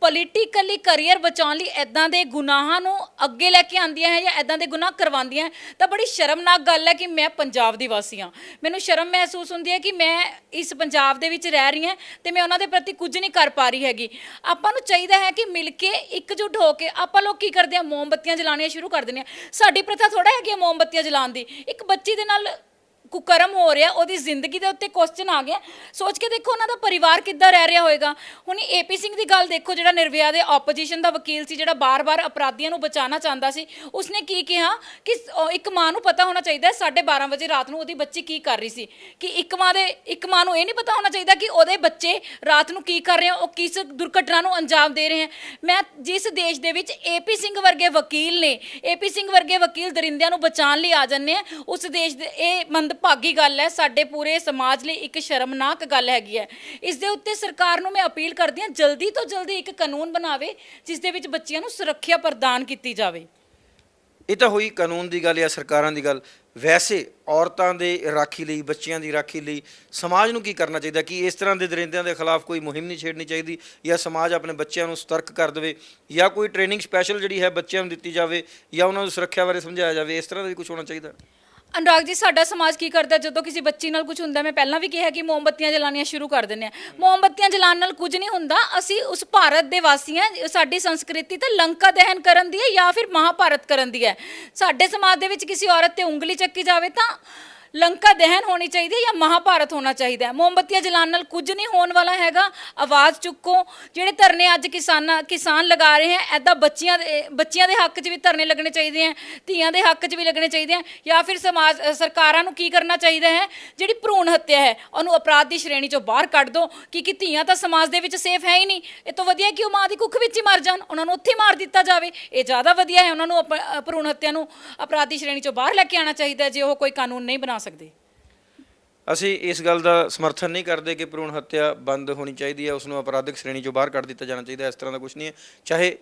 ਪੋਲੀਟੀਕਲੀ ਕਰੀਅਰ ਬਚਾਉਣ ਲਈ ਇਦਾਂ ਦੇ ਗੁਨਾਹਾਂ ਨੂੰ ਅੱਗੇ ਲੈ ਕੇ ਆਉਂਦੀਆਂ ਹੈ ਜਾਂ ਇਦਾਂ ਦੇ ਗੁਨਾਹ ਕਰਵਾਉਂਦੀਆਂ ਹੈ, ਤਾਂ ਬੜੀ ਸ਼ਰਮਨਾਕ ਗੱਲ ਹੈ ਕਿ ਮੈਂ ਪੰਜਾਬ ਦੀ ਵਾਸੀ ਹਾਂ। ਮੈਨੂੰ ਸ਼ਰਮ ਮਹਿਸੂਸ ਹੁੰਦੀ ਹੈ ਕਿ ਮੈਂ ਇਸ ਪੰਜਾਬ ਦੇ ਵਿੱਚ ਰਹਿ ਰਹੀ ਹਾਂ ਤੇ ਮੈਂ ਉਹਨਾਂ ਦੇ ਪ੍ਰਤੀ ਕੁਝ ਨਹੀਂ ਕਰ ਪਾ ਰਹੀ ਹੈਗੀ। ਆਪਾਂ ਨੂੰ ਚਾਹੀਦਾ ਹੈ ਕਿ ਮਿਲ ਕੇ ਇਕਜੁੱਟ ਹੋ ਕੇ ਆਪਾਂ ਲੋਕ ਕੀ ਕਰਦੇ ਹਾਂ, ਮੋਮਬੱਤੀਆਂ ਜਲਾਉਣੀਆਂ ਸ਼ੁਰੂ ਕਰ ਦਿੰਦੇ ਹਾਂ। ਸਾਡੀ ਪ੍ਰਥਾ ਥੋੜਾ ਹੈਗੀ ਮੋਮਬੱਤੀਆਂ ਜਲਾਉਣ ਦੀ। ਇੱਕ ਬੱਚੀ ਦੇ ਨਾਲ ਕੁਕਰਮ ਹੋ ਰਿਹਾ, ਉਹਦੀ ਜ਼ਿੰਦਗੀ ਦੇ ਉੱਤੇ ਕੁਐਸਚਨ ਆ ਗਿਆ, ਸੋਚ ਕੇ ਦੇਖੋ ਉਹਨਾਂ ਦਾ ਪਰਿਵਾਰ ਕਿੱਦਾਂ ਰਹਿ ਰਿਹਾ ਹੋਏਗਾ। ਹੁਣ ਏਪੀ ਸਿੰਘ ਦੀ ਗੱਲ ਦੇਖੋ, ਜਿਹੜਾ ਨਿਰਭਇਆ ਦੇ ਆਪੋਜੀਸ਼ਨ ਦਾ ਵਕੀਲ ਸੀ, ਜਿਹੜਾ ਬਾਰ-ਬਾਰ ਅਪਰਾਧੀਆਂ ਨੂੰ ਬਚਾਉਣਾ ਚਾਹੁੰਦਾ ਸੀ, ਉਸਨੇ ਕੀ ਕਿਹਾ ਕਿ ਇੱਕ ਮਾਂ ਨੂੰ ਪਤਾ ਹੋਣਾ ਚਾਹੀਦਾ 12:30 ਵਜੇ ਰਾਤ ਨੂੰ ਉਹਦੀ ਬੱਚੀ ਕੀ ਕਰ ਰਹੀ ਸੀ, ਕਿ ਇੱਕ ਮਾਂ ਨੂੰ ਇਹ ਨਹੀਂ ਪਤਾ ਹੋਣਾ ਚਾਹੀਦਾ ਕਿ ਉਹਦੇ ਬੱਚੇ ਰਾਤ ਨੂੰ ਕੀ ਕਰ ਰਹੇ ਆ, ਉਹ ਕਿਸ ਦੁਰਘਟਨਾ ਨੂੰ ਅੰਜਾਮ ਦੇ ਰਹੇ ਆ। ਮੈਂ ਜਿਸ ਦੇਸ਼ ਦੇ ਵਿੱਚ ਏਪੀ ਸਿੰਘ ਵਰਗੇ ਵਕੀਲ ਨੇ, ਏਪੀ ਸਿੰਘ ਵਰਗੇ ਵਕੀਲ ਦਰਿੰਦਿਆਂ ਨੂੰ ਬਚਾਉਣ ਲਈ ਆ ਜਾਂਦੇ ਆ, ਉਸ ਦੇਸ਼ ਦੇ ਇਹ ਭਾਗੀ ਗੱਲ ਹੈ, ਸਾਡੇ ਪੂਰੇ ਸਮਾਜ ਲਈ ਇੱਕ ਸ਼ਰਮਨਾਕ ਗੱਲ ਹੈਗੀ ਹੈ। ਇਸ ਦੇ ਉੱਤੇ ਸਰਕਾਰ ਨੂੰ ਮੈਂ ਅਪੀਲ ਕਰਦੀ ਹਾਂ ਜਲਦੀ ਤੋਂ ਜਲਦੀ ਇੱਕ ਕਾਨੂੰਨ ਬਣਾਵੇ ਜਿਸ ਦੇ ਵਿੱਚ ਬੱਚਿਆਂ ਨੂੰ ਸੁਰੱਖਿਆ ਪ੍ਰਦਾਨ ਕੀਤੀ ਜਾਵੇ। ਇਹ ਤਾਂ ਹੋਈ ਕਾਨੂੰਨ ਦੀ ਗੱਲ ਜਾਂ ਸਰਕਾਰਾਂ ਦੀ ਗੱਲ। ਵੈਸੇ ਔਰਤਾਂ ਦੇ ਰਾਖੀ ਲਈ, ਬੱਚਿਆਂ ਦੀ ਰਾਖੀ ਲਈ ਸਮਾਜ ਨੂੰ ਕੀ ਕਰਨਾ ਚਾਹੀਦਾ? ਕਿ ਇਸ ਤਰ੍ਹਾਂ ਦੇ ਦਰਿੰਦਿਆਂ ਦੇ ਖਿਲਾਫ ਕੋਈ ਮੁਹਿੰਮ ਨਹੀਂ ਛੇੜਨੀ ਚਾਹੀਦੀ, ਜਾਂ ਸਮਾਜ ਆਪਣੇ ਬੱਚਿਆਂ ਨੂੰ ਸਤਰਕ ਕਰ ਦੇਵੇ, ਜਾਂ ਕੋਈ ਟ੍ਰੇਨਿੰਗ ਸਪੈਸ਼ਲ ਜਿਹੜੀ ਹੈ ਬੱਚਿਆਂ ਨੂੰ ਦਿੱਤੀ ਜਾਵੇ, ਜਾਂ ਉਹਨਾਂ ਨੂੰ ਸੁਰੱਖਿਆ ਬਾਰੇ ਸਮਝਾਇਆ ਜਾਵੇ? ਇਸ ਤਰ੍ਹਾਂ ਦਾ ਵੀ ਕੁਝ ਹੋਣਾ ਚਾਹੀਦਾ। ਅਨੁਰਾਗ ਜੀ, ਸਾਡਾ ਸਮਾਜ ਕੀ ਕਰਦਾ ਜਦੋਂ ਕਿਸੇ ਬੱਚੀ ਨਾਲ ਕੁਝ ਹੁੰਦਾ? ਮੈਂ ਪਹਿਲਾਂ ਵੀ ਕਿਹਾ ਕਿ ਮੋਮਬੱਤੀਆਂ ਜਲਾਉਣੀਆਂ ਸ਼ੁਰੂ ਕਰ ਦਿੰਦੇ ਆ। ਮੋਮਬੱਤੀਆਂ ਜਲਾਉਣ ਨਾਲ ਕੁਝ ਨਹੀਂ ਹੁੰਦਾ। ਅਸੀਂ ਉਸ ਭਾਰਤ ਦੇ ਵਾਸੀ ਹਾਂ। ਸਾਡੀ ਸੰਸਕ੍ਰਿਤੀ ਤਾਂ ਲੰਕਾ ਦਹਨ ਕਰਨ ਦੀ ਹੈ ਜਾਂ ਫਿਰ ਮਹਾਭਾਰਤ ਕਰਨ ਦੀ ਹੈ। ਸਾਡੇ ਸਮਾਜ ਦੇ ਵਿੱਚ ਕਿਸੇ ਔਰਤ ਤੇ ਉਂਗਲੀ ਚੱਕੀ ਜਾਵੇ ਤਾਂ ਲੰਕਾ ਦਹਨ ਹੋਣੀ ਚਾਹੀਦੀ ਹੈ ਜਾਂ ਮਹਾਭਾਰਤ ਹੋਣਾ ਚਾਹੀਦਾ ਹੈ। ਮੋਮਬੱਤੀਆਂ ਜਲਾਉਣ ਨਾਲ ਕੁਝ ਨਹੀਂ ਹੋਣ ਵਾਲਾ ਹੈਗਾ। ਆਵਾਜ਼ ਚੁੱਕੋ। ਜਿਹੜੇ ਧਰਨੇ ਅੱਜ ਕਿਸਾਨ ਲਗਾ ਰਹੇ ਹੈ, ਐਦਾਂ ਬੱਚਿਆਂ ਦੇ ਹੱਕ 'ਚ ਵੀ ਧਰਨੇ ਲੱਗਣੇ ਚਾਹੀਦੇ ਹੈ, ਧੀਆਂ ਦੇ ਹੱਕ 'ਚ ਵੀ ਲੱਗਣੇ ਚਾਹੀਦੇ ਹੈ। ਜਾਂ ਫਿਰ ਸਰਕਾਰਾਂ ਨੂੰ ਕੀ ਕਰਨਾ ਚਾਹੀਦਾ ਹੈ? ਜਿਹੜੀ ਭਰੂਣ ਹੱਤਿਆ ਹੈ ਉਹਨੂੰ ਅਪਰਾਧ ਦੀ ਸ਼੍ਰੇਣੀ 'ਚੋਂ ਬਾਹਰ ਕੱਢ ਦਿਓ, ਕਿਉਂਕਿ ਧੀਆਂ ਤਾਂ ਸਮਾਜ ਦੇ ਵਿੱਚ ਸੇਫ ਹੈ ਹੀ ਨਹੀਂ। ਇਹ ਤੋਂ ਵਧੀਆ ਕਿ ਉਹ ਮਾਂ ਦੀ ਕੁੱਖ ਵਿੱਚ ਹੀ ਮਰ ਜਾਣ, ਉਹਨਾਂ ਨੂੰ ਉੱਥੇ ਮਾਰ ਦਿੱਤਾ ਜਾਵੇ। ਇਹ ਜ਼ਿਆਦਾ ਵਧੀਆ ਹੈ। ਉਹਨਾਂ ਨੂੰ ਭਰੂਣ ਹੱਤਿਆ ਨੂੰ ਅਪਰਾਧ ਦੀ ਸ਼੍ਰੇਣੀ 'ਚੋਂ ਬਾਹਰ ਲੈ ਕੇ ਆਉਣਾ ਚਾਹੀਦਾ ਜੇ ਉਹ ਕੋਈ ਕਾਨੂੰਨ ਨਹੀਂ ਬਣਾ ਸਕਦੇ। ਅਸੀਂ ਇਸ ਗੱਲ ਦਾ ਸਮਰਥਨ ਨਹੀਂ ਕਰਦੇ ਕਿ ਭਰੂਣ ਹੱਤਿਆ ਬੰਦ ਹੋਣੀ ਚਾਹੀਦੀ ਹੈ, ਉਸ ਨੂੰ ਅਪਰਾਧਿਕ ਸ਼੍ਰੇਣੀ 'ਚੋਂ ਬਾਹਰ ਕੱਢ ਦਿੱਤਾ ਜਾਣਾ ਚਾਹੀਦਾ। ਇਸ ਤਰ੍ਹਾਂ ਦਾ ਕੁਝ ਨਹੀਂ ਹੈ। ਚਾਹੇ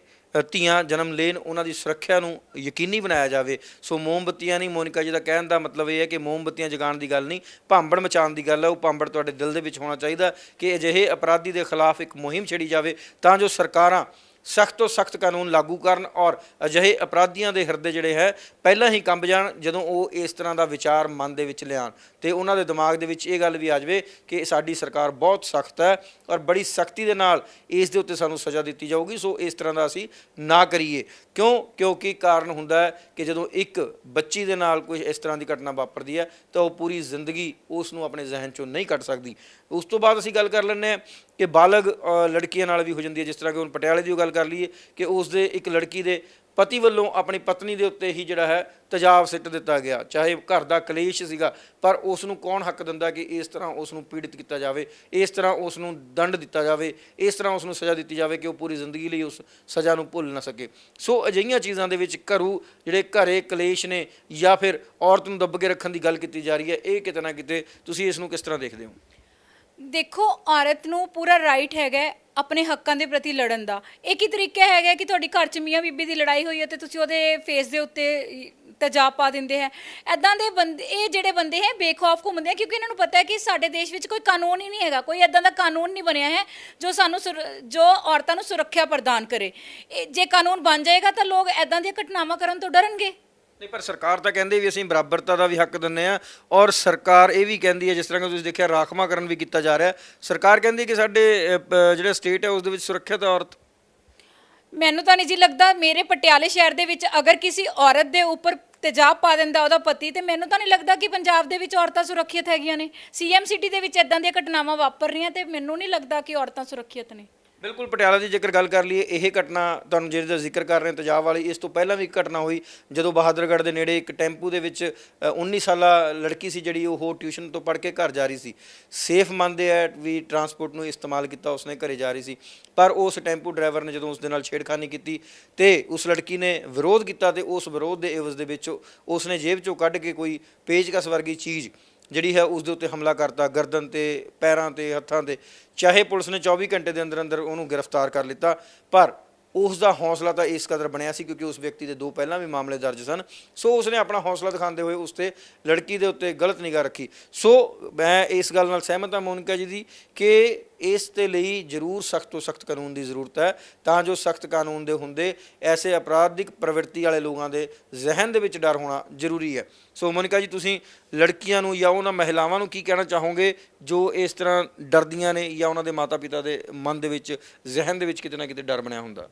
ਧੀਆਂ ਜਨਮ ਲੈਣ, ਉਹਨਾਂ ਦੀ ਸੁਰੱਖਿਆ ਨੂੰ ਯਕੀਨੀ ਬਣਾਇਆ ਜਾਵੇ। ਸੋ ਮੋਮਬੱਤੀਆਂ ਨਹੀਂ, ਮੋਨਿਕਾ ਜੀ ਦਾ ਕਹਿਣ ਦਾ ਮਤਲਬ ਇਹ ਹੈ ਕਿ ਮੋਮਬੱਤੀਆਂ ਜਗਾਉਣ ਦੀ ਗੱਲ ਨਹੀਂ, ਭਾਂਬੜ ਮਚਾਉਣ ਦੀ ਗੱਲ ਹੈ। ਉਹ ਭਾਂਬੜ ਤੁਹਾਡੇ ਦਿਲ ਦੇ ਵਿੱਚ ਹੋਣਾ ਚਾਹੀਦਾ ਕਿ ਅਜਿਹੇ ਅਪਰਾਧੀ ਦੇ ਖਿਲਾਫ ਇੱਕ ਮੁਹਿੰਮ ਛੇੜੀ ਜਾਵੇ ਤਾਂ ਜੋ ਸਰਕਾਰਾਂ ਸਖਤ ਤੋਂ ਸਖਤ ਕਾਨੂੰਨ ਲਾਗੂ ਕਰਨ ਔਰ ਅਜਿਹੇ ਅਪਰਾਧੀਆਂ ਦੇ ਹਿਰਦੇ ਜਿਹੜੇ ਹੈ ਪਹਿਲਾਂ ਹੀ ਕੰਬ ਜਾਣ ਜਦੋਂ ਉਹ ਇਸ ਤਰ੍ਹਾਂ ਦਾ ਵਿਚਾਰ ਮਨ ਦੇ ਵਿੱਚ ਲਿਆਉਣ ਅਤੇ ਉਹਨਾਂ ਦੇ ਦਿਮਾਗ ਦੇ ਵਿੱਚ ਇਹ ਗੱਲ ਵੀ ਆ ਜਾਵੇ ਕਿ ਸਾਡੀ ਸਰਕਾਰ ਬਹੁਤ ਸਖਤ ਹੈ ਔਰ ਬੜੀ ਸਖਤੀ ਦੇ ਨਾਲ ਇਸ ਦੇ ਉੱਤੇ ਸਾਨੂੰ ਸਜ਼ਾ ਦਿੱਤੀ ਜਾਊਗੀ। ਸੋ ਇਸ ਤਰ੍ਹਾਂ ਦਾ ਅਸੀਂ ਨਾ ਕਰੀਏ। ਕਿਉਂਕਿ ਕਾਰਨ ਹੁੰਦਾ ਹੈ ਕਿ ਜਦੋਂ ਇੱਕ ਬੱਚੀ ਦੇ ਨਾਲ ਕੋਈ ਇਸ ਤਰ੍ਹਾਂ ਦੀ ਘਟਨਾ ਵਾਪਰਦੀ ਹੈ ਤਾਂ ਉਹ ਪੂਰੀ ਜ਼ਿੰਦਗੀ ਉਸ ਨੂੰ ਆਪਣੇ ਜ਼ਿਹਨ 'ਚੋਂ ਨਹੀਂ ਕੱਢ ਸਕਦੀ। ਉਸ ਤੋਂ ਬਾਅਦ ਅਸੀਂ ਗੱਲ ਕਰ ਲੈਂਦੇ ਹਾਂ ਕਿ ਬਾਲਗ ਲੜਕੀਆਂ ਨਾਲ ਵੀ ਹੋ ਜਾਂਦੀ ਹੈ। ਜਿਸ ਤਰ੍ਹਾਂ ਕਿ ਹੁਣ ਪਟਿਆਲੇ ਦੀ ਉਹ ਗੱਲ ਕਰ ਲਈਏ ਕਿ ਉਸ ਦੇ ਇੱਕ ਲੜਕੀ ਦੇ ਪਤੀ ਵੱਲੋਂ ਆਪਣੀ ਪਤਨੀ ਦੇ ਉੱਤੇ ਹੀ ਜਿਹੜਾ ਹੈ ਤੇਜ਼ਾਬ ਸਿੱਟ ਦਿੱਤਾ ਗਿਆ। ਚਾਹੇ ਘਰ ਦਾ ਕਲੇਸ਼ ਸੀਗਾ, ਪਰ ਉਸ ਨੂੰ ਕੌਣ ਹੱਕ ਦਿੰਦਾ ਕਿ ਇਸ ਤਰ੍ਹਾਂ ਉਸ ਨੂੰ ਪੀੜਿਤ ਕੀਤਾ ਜਾਵੇ, ਇਸ ਤਰ੍ਹਾਂ ਉਸ ਨੂੰ ਦੰਡ ਦਿੱਤਾ ਜਾਵੇ, ਇਸ ਤਰ੍ਹਾਂ ਉਸ ਨੂੰ ਸਜ਼ਾ ਦਿੱਤੀ ਜਾਵੇ ਕਿ ਉਹ ਪੂਰੀ ਜ਼ਿੰਦਗੀ ਲਈ ਉਸ ਸਜ਼ਾ ਨੂੰ ਭੁੱਲ ਨਾ ਸਕੇ। ਸੋ ਅਜਿਹੀਆਂ ਚੀਜ਼ਾਂ ਦੇ ਵਿੱਚ ਜਿਹੜੇ ਘਰੇ ਕਲੇਸ਼ ਨੇ ਜਾਂ ਫਿਰ ਔਰਤ ਨੂੰ ਦੱਬ ਕੇ ਰੱਖਣ ਦੀ ਗੱਲ ਕੀਤੀ ਜਾ ਰਹੀ ਹੈ, ਇਹ ਕਿਤੇ ਨਾ ਕਿਤੇ ਤੁਸੀਂ ਇਸ ਨੂੰ ਕਿਸ ਤਰ੍ਹਾਂ ਦੇਖਦੇ ਹੋ? ਦੇਖੋ, ਔਰਤ ਨੂੰ ਪੂਰਾ ਰਾਈਟ ਹੈਗਾ ਆਪਣੇ ਹੱਕਾਂ ਦੇ ਪ੍ਰਤੀ ਲੜਨ ਦਾ। ਇੱਕ ਹੀ ਤਰੀਕਾ ਹੈਗਾ ਕਿ ਤੁਹਾਡੀ ਘਰ 'ਚ ਮੀਆਂ ਬੀਬੀ ਦੀ ਲੜਾਈ ਹੋਈ ਹੈ ਤੇ ਤੁਸੀਂ ਉਹਦੇ ਫੇਸ ਦੇ ਉੱਤੇ ਤੇਜ਼ਾਬ ਪਾ ਦਿੰਦੇ ਹੈ। ਐਦਾਂ ਦੇ ਬੰਦੇ, ਇਹ ਜਿਹੜੇ ਬੰਦੇ ਹੈ ਬੇਖੌਫ ਘੁੰਮਦੇ ਆ ਕਿਉਂਕਿ ਇਹਨਾਂ ਨੂੰ ਪਤਾ ਹੈ ਕਿ ਸਾਡੇ ਦੇਸ਼ ਵਿੱਚ ਕੋਈ ਕਾਨੂੰਨ ਹੀ ਨਹੀਂ ਹੈਗਾ, ਕੋਈ ਐਦਾਂ ਦਾ ਕਾਨੂੰਨ ਨਹੀਂ ਬਣਿਆ ਹੈ ਜੋ ਔਰਤਾਂ ਨੂੰ ਸੁਰੱਖਿਆ ਪ੍ਰਦਾਨ ਕਰੇ। ਜੇ ਕਾਨੂੰਨ ਬਣ ਜਾਏਗਾ ਤਾਂ ਲੋਕ ਐਦਾਂ ਦੀਆਂ ਘਟਨਾਵਾਂ ਕਰਨ ਤੋਂ ਡਰਨਗੇ। ਨਹੀਂ, ਪਰ ਸਰਕਾਰ ਤਾਂ ਕਹਿੰਦੇ ਵੀ ਅਸੀਂ ਬਰਾਬਰਤਾ ਦਾ ਵੀ ਹੱਕ ਦਿੰਦੇ ਹਾਂ ਔਰ ਸਰਕਾਰ ਇਹ ਵੀ ਕਹਿੰਦੀ ਹੈ, ਜਿਸ ਤਰ੍ਹਾਂ ਕਿ ਤੁਸੀਂ ਦੇਖਿਆ ਰਾਖਵਾਂਕਰਨ ਵੀ ਕੀਤਾ ਜਾ ਰਿਹਾ। ਸਰਕਾਰ ਕਹਿੰਦੀ ਕਿ ਸਾਡੇ ਜਿਹੜਾ ਸਟੇਟ ਹੈ ਉਸ ਦੇ ਵਿੱਚ ਸੁਰੱਖਿਅਤ ਔਰਤ। ਮੈਨੂੰ ਤਾਂ ਨਹੀਂ ਜੀ ਲੱਗਦਾ। ਮੇਰੇ ਪਟਿਆਲੇ ਸ਼ਹਿਰ ਦੇ ਵਿੱਚ ਅਗਰ ਕਿਸੇ ਔਰਤ ਦੇ ਉੱਪਰ ਤੇਜ਼ਾਬ ਪਾ ਦਿੰਦਾ ਉਹਦਾ ਪਤੀ, ਤੇ ਮੈਨੂੰ ਤਾਂ ਨਹੀਂ ਲੱਗਦਾ ਕਿ ਪੰਜਾਬ ਦੇ ਵਿੱਚ ਔਰਤਾਂ ਸੁਰੱਖਿਅਤ ਹੈਗੀਆਂ ਨੇ। ਸੀਐਮ ਸਿਟੀ ਦੇ ਵਿੱਚ ਇਦਾਂ ਦੀਆਂ ਘਟਨਾਵਾਂ ਵਾਪਰ ਰਹੀਆਂ ਤੇ ਮੈਨੂੰ ਨਹੀਂ ਲੱਗਦਾ ਕਿ ਔਰਤਾਂ ਸੁਰੱਖਿਅਤ ਨੇ। ਬਿਲਕੁਲ, ਪਟਿਆਲਾ ਦੀ ਜੇਕਰ ਗੱਲ ਕਰ ਲਈਏ, ਇਹ ਘਟਨਾ ਤੁਹਾਨੂੰ ਜਿਹਦਾ ਜ਼ਿਕਰ ਕਰ ਰਹੇ ਤੇਜ਼ਾਬ ਵਾਲੀ, ਇਸ ਤੋਂ ਪਹਿਲਾਂ ਵੀ ਇੱਕ ਘਟਨਾ ਹੋਈ ਜਦੋਂ ਬਹਾਦਰਗੜ੍ਹ ਦੇ ਨੇੜੇ ਇੱਕ ਟੈਂਪੂ ਦੇ ਵਿੱਚ 19 ਸਾਲਾ ਲੜਕੀ ਸੀ ਜਿਹੜੀ ਉਹ ਟਿਊਸ਼ਨ ਤੋਂ ਪੜ੍ਹ ਕੇ ਘਰ ਜਾ ਰਹੀ ਸੀ। ਸੇਫ ਮੰਨਦੇ ਹੈ ਵੀ ਟਰਾਂਸਪੋਰਟ ਨੂੰ ਇਸਤੇਮਾਲ ਕੀਤਾ, ਉਸਨੇ ਘਰੇ ਜਾ ਰਹੀ ਸੀ, ਪਰ ਉਸ ਟੈਂਪੂ ਡਰਾਈਵਰ ਨੇ ਜਦੋਂ ਉਸ ਦੇ ਨਾਲ ਛੇੜਖਾਨੀ ਕੀਤੀ ਤੇ ਉਸ ਲੜਕੀ ਨੇ ਵਿਰੋਧ ਕੀਤਾ ਤੇ ਉਸ ਵਿਰੋਧ ਦੇ ਇਵਜ਼ ਦੇ ਵਿੱਚ ਉਸਨੇ ਜੇਬ 'ਚੋਂ ਕੱਢ ਕੇ ਕੋਈ ਪੇਚਕਸ ਵਰਗੀ ਚੀਜ਼ ਜਿਹੜੀ ਹੈ ਉਸ ਦੇ ਉੱਤੇ ਹਮਲਾ ਕਰਤਾ, ਗਰਦਨ 'ਤੇ, ਪੈਰਾਂ 'ਤੇ, ਹੱਥਾਂ 'ਤੇ। ਚਾਹੇ ਪੁਲਿਸ ਨੇ 24 ਘੰਟੇ ਦੇ ਅੰਦਰ ਅੰਦਰ ਉਹਨੂੰ ਗ੍ਰਿਫਤਾਰ ਕਰ ਲਿੱਤਾ, ਪਰ ਉਸ ਦਾ ਹੌਸਲਾ ਤਾਂ ਇਸ ਕਦਰ ਬਣਿਆ ਸੀ ਕਿਉਂਕਿ ਉਸ ਵਿਅਕਤੀ ਦੇ 2 ਪਹਿਲਾਂ ਵੀ ਮਾਮਲੇ ਦਰਜ ਸਨ। ਸੋ ਉਸਨੇ ਆਪਣਾ ਹੌਸਲਾ ਦਿਖਾਉਂਦੇ ਹੋਏ ਉਸ 'ਤੇ ਲੜਕੀ ਦੇ ਉੱਤੇ ਗਲਤ ਨਿਗਾਹ ਰੱਖੀ। ਸੋ ਮੈਂ ਇਸ ਗੱਲ ਨਾਲ ਸਹਿਮਤ ਹਾਂ ਮੋਨਿਕਾ ਜੀ ਦੀ ਕਿ ਇਸ ਦੇ ਲਈ ਜ਼ਰੂਰ ਸਖਤ ਤੋਂ ਸਖਤ ਕਾਨੂੰਨ ਦੀ ਜ਼ਰੂਰਤ ਹੈ ਤਾਂ ਜੋ ਸਖਤ ਕਾਨੂੰਨ ਦੇ ਹੁੰਦੇ ਐਸੇ ਅਪਰਾਧਿਕ ਪ੍ਰਵਿਰਤੀ ਵਾਲੇ ਲੋਕਾਂ ਦੇ ਜ਼ਿਹਨ ਦੇ ਵਿੱਚ ਡਰ ਹੋਣਾ ਜ਼ਰੂਰੀ ਹੈ। ਸੋ ਮੋਨਿਕਾ ਜੀ, ਤੁਸੀਂ ਲੜਕੀਆਂ ਨੂੰ ਜਾਂ ਉਹਨਾਂ ਮਹਿਲਾਵਾਂ ਨੂੰ ਕੀ ਕਹਿਣਾ ਚਾਹੋਗੇ ਜੋ ਇਸ ਤਰ੍ਹਾਂ ਡਰਦੀਆਂ ਨੇ ਜਾਂ ਉਹਨਾਂ ਦੇ ਮਾਤਾ ਪਿਤਾ ਦੇ ਮਨ ਦੇ ਵਿੱਚ, ਜ਼ਿਹਨ ਦੇ ਵਿੱਚ ਕਿਤੇ ਨਾ ਕਿਤੇ ਡਰ ਬਣਿਆ ਹੁੰਦਾ?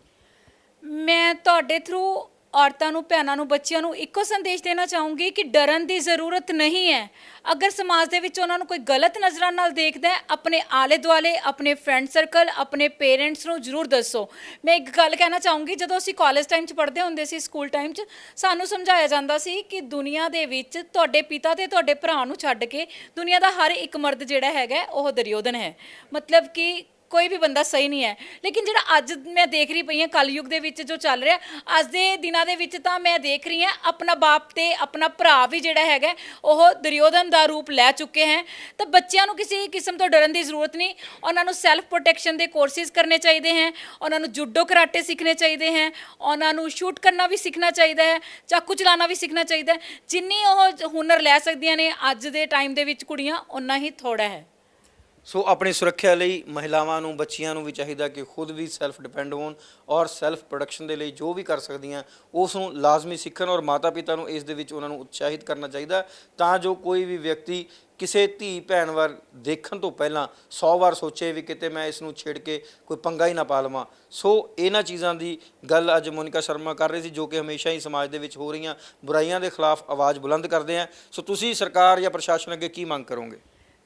ਮੈਂ ਤੁਹਾਡੇ ਥਰੂ ਔਰਤਾਂ ਨੂੰ, ਭੈਣਾਂ ਨੂੰ, ਬੱਚਿਆਂ ਨੂੰ ਇੱਕੋ ਸੰਦੇਸ਼ ਦੇਣਾ ਚਾਹੂੰਗੀ ਕਿ ਡਰਨ ਦੀ ਜ਼ਰੂਰਤ ਨਹੀਂ ਹੈ। ਅਗਰ ਸਮਾਜ ਦੇ ਵਿੱਚ ਉਹਨਾਂ ਨੂੰ ਕੋਈ ਗਲਤ ਨਜ਼ਰਾਂ ਨਾਲ ਦੇਖਦਾ ਹੈ, ਆਪਣੇ ਆਲੇ ਦੁਆਲੇ, ਆਪਣੇ ਫਰੈਂਡ ਸਰਕਲ, ਆਪਣੇ ਪੇਰੈਂਟਸ ਨੂੰ ਜ਼ਰੂਰ ਦੱਸੋ। ਮੈਂ ਇੱਕ ਗੱਲ ਕਹਿਣਾ ਚਾਹੂੰਗੀ, ਜਦੋਂ ਅਸੀਂ ਕਾਲਜ ਟਾਈਮ 'ਚ ਪੜ੍ਹਦੇ ਹੁੰਦੇ ਸੀ, ਸਕੂਲ ਟਾਈਮ 'ਚ ਸਾਨੂੰ ਸਮਝਾਇਆ ਜਾਂਦਾ ਸੀ ਕਿ ਦੁਨੀਆ ਦੇ ਵਿੱਚ ਤੁਹਾਡੇ ਪਿਤਾ ਤੇ ਤੁਹਾਡੇ ਭਰਾ ਨੂੰ ਛੱਡ ਕੇ ਦੁਨੀਆ ਦਾ ਹਰ ਇੱਕ ਮਰਦ ਜਿਹੜਾ ਹੈਗਾ ਉਹ ਦੁਰਯੋਧਨ ਹੈ। ਮਤਲਬ ਕਿ ਕੋਈ ਵੀ ਬੰਦਾ ਸਹੀ ਨਹੀਂ ਹੈ। ਲੇਕਿਨ ਜਿਹੜਾ ਅੱਜ ਮੈਂ ਦੇਖ ਰਹੀ ਪਈ ਹਾਂ ਕਲਯੁੱਗ ਦੇ ਵਿੱਚ ਜੋ ਚੱਲ ਰਿਹਾ, ਅੱਜ ਦੇ ਦਿਨਾਂ ਦੇ ਵਿੱਚ ਤਾਂ ਮੈਂ ਦੇਖ ਰਹੀ ਹਾਂ ਆਪਣਾ ਬਾਪ ਤੇ ਆਪਣਾ ਭਰਾ ਵੀ ਜਿਹੜਾ ਹੈਗਾ ਉਹ ਦੁਰਯੋਧਨ ਦਾ ਰੂਪ ਲੈ ਚੁੱਕੇ ਹੈ। ਤਾਂ ਬੱਚਿਆਂ ਨੂੰ ਕਿਸੇ ਕਿਸਮ ਤੋਂ ਡਰਨ ਦੀ ਜ਼ਰੂਰਤ ਨਹੀਂ। ਉਹਨਾਂ ਨੂੰ ਸੈਲਫ ਪ੍ਰੋਟੈਕਸ਼ਨ ਦੇ ਕੋਰਸਿਸ ਕਰਨੇ ਚਾਹੀਦੇ ਹੈ, ਉਹਨਾਂ ਨੂੰ ਜੂਡੋ ਕਰਾਟੇ ਸਿੱਖਣੇ ਚਾਹੀਦੇ ਹੈ, ਉਹਨਾਂ ਨੂੰ ਸ਼ੂਟ ਕਰਨਾ ਵੀ ਸਿੱਖਣਾ ਚਾਹੀਦਾ ਹੈ, ਚਾਕੂ ਚਲਾਉਣਾ ਵੀ ਸਿੱਖਣਾ ਚਾਹੀਦਾ ਹੈ। ਜਿੰਨੀ ਉਹ ਹੁਨਰ ਲੈ ਸਕਦੀਆਂ ਨੇ ਅੱਜ ਦੇ ਟਾਈਮ ਦੇ ਵਿੱਚ ਕੁੜੀਆਂ, ਓਨਾ ਹੀ ਥੋੜ੍ਹਾ ਹੈ। ਸੋ ਆਪਣੀ ਸੁਰੱਖਿਆ ਲਈ ਮਹਿਲਾਵਾਂ ਨੂੰ ਬੱਚੀਆਂ ਨੂੰ ਵੀ ਚਾਹੀਦਾ ਕਿ ਖੁਦ ਵੀ ਸੈਲਫ ਡਿਪੈਂਡ ਹੋਣ ਔਰ ਸੈਲਫ ਪ੍ਰੋਡਕਸ਼ਨ ਦੇ ਲਈ ਜੋ ਵੀ ਕਰ ਸਕਦੀਆਂ ਉਸ ਨੂੰ ਲਾਜ਼ਮੀ ਸਿੱਖਣ ਔਰ ਮਾਤਾ ਪਿਤਾ ਨੂੰ ਇਸ ਦੇ ਵਿੱਚ ਉਹਨਾਂ ਨੂੰ ਉਤਸ਼ਾਹਿਤ ਕਰਨਾ ਚਾਹੀਦਾ ਤਾਂ ਜੋ ਕੋਈ ਵੀ ਵਿਅਕਤੀ ਕਿਸੇ ਧੀ ਭੈਣ ਵੱਲ ਦੇਖਣ ਤੋਂ ਪਹਿਲਾਂ 100 ਵਾਰ ਸੋਚੇ ਵੀ ਕਿਤੇ ਮੈਂ ਇਸ ਨੂੰ ਛੇੜ ਕੇ ਕੋਈ ਪੰਗਾ ਹੀ ਨਾ ਪਾ ਲਵਾਂ। ਸੋ ਇਹਨਾਂ ਚੀਜ਼ਾਂ ਦੀ ਗੱਲ ਅੱਜ ਮੋਨਿਕਾ ਸ਼ਰਮਾ ਕਰ ਰਹੀ ਸੀ ਜੋ ਕਿ ਹਮੇਸ਼ਾ ਹੀ ਸਮਾਜ ਦੇ ਵਿੱਚ ਹੋ ਰਹੀਆਂ ਬੁਰਾਈਆਂ ਦੇ ਖਿਲਾਫ ਆਵਾਜ਼ ਬੁਲੰਦ ਕਰਦੇ ਆ। ਸੋ ਤੁਸੀਂ ਸਰਕਾਰ ਜਾਂ ਪ੍ਰਸ਼ਾਸਨ ਅੱਗੇ ਕੀ ਮੰਗ ਕਰੋਗੇ?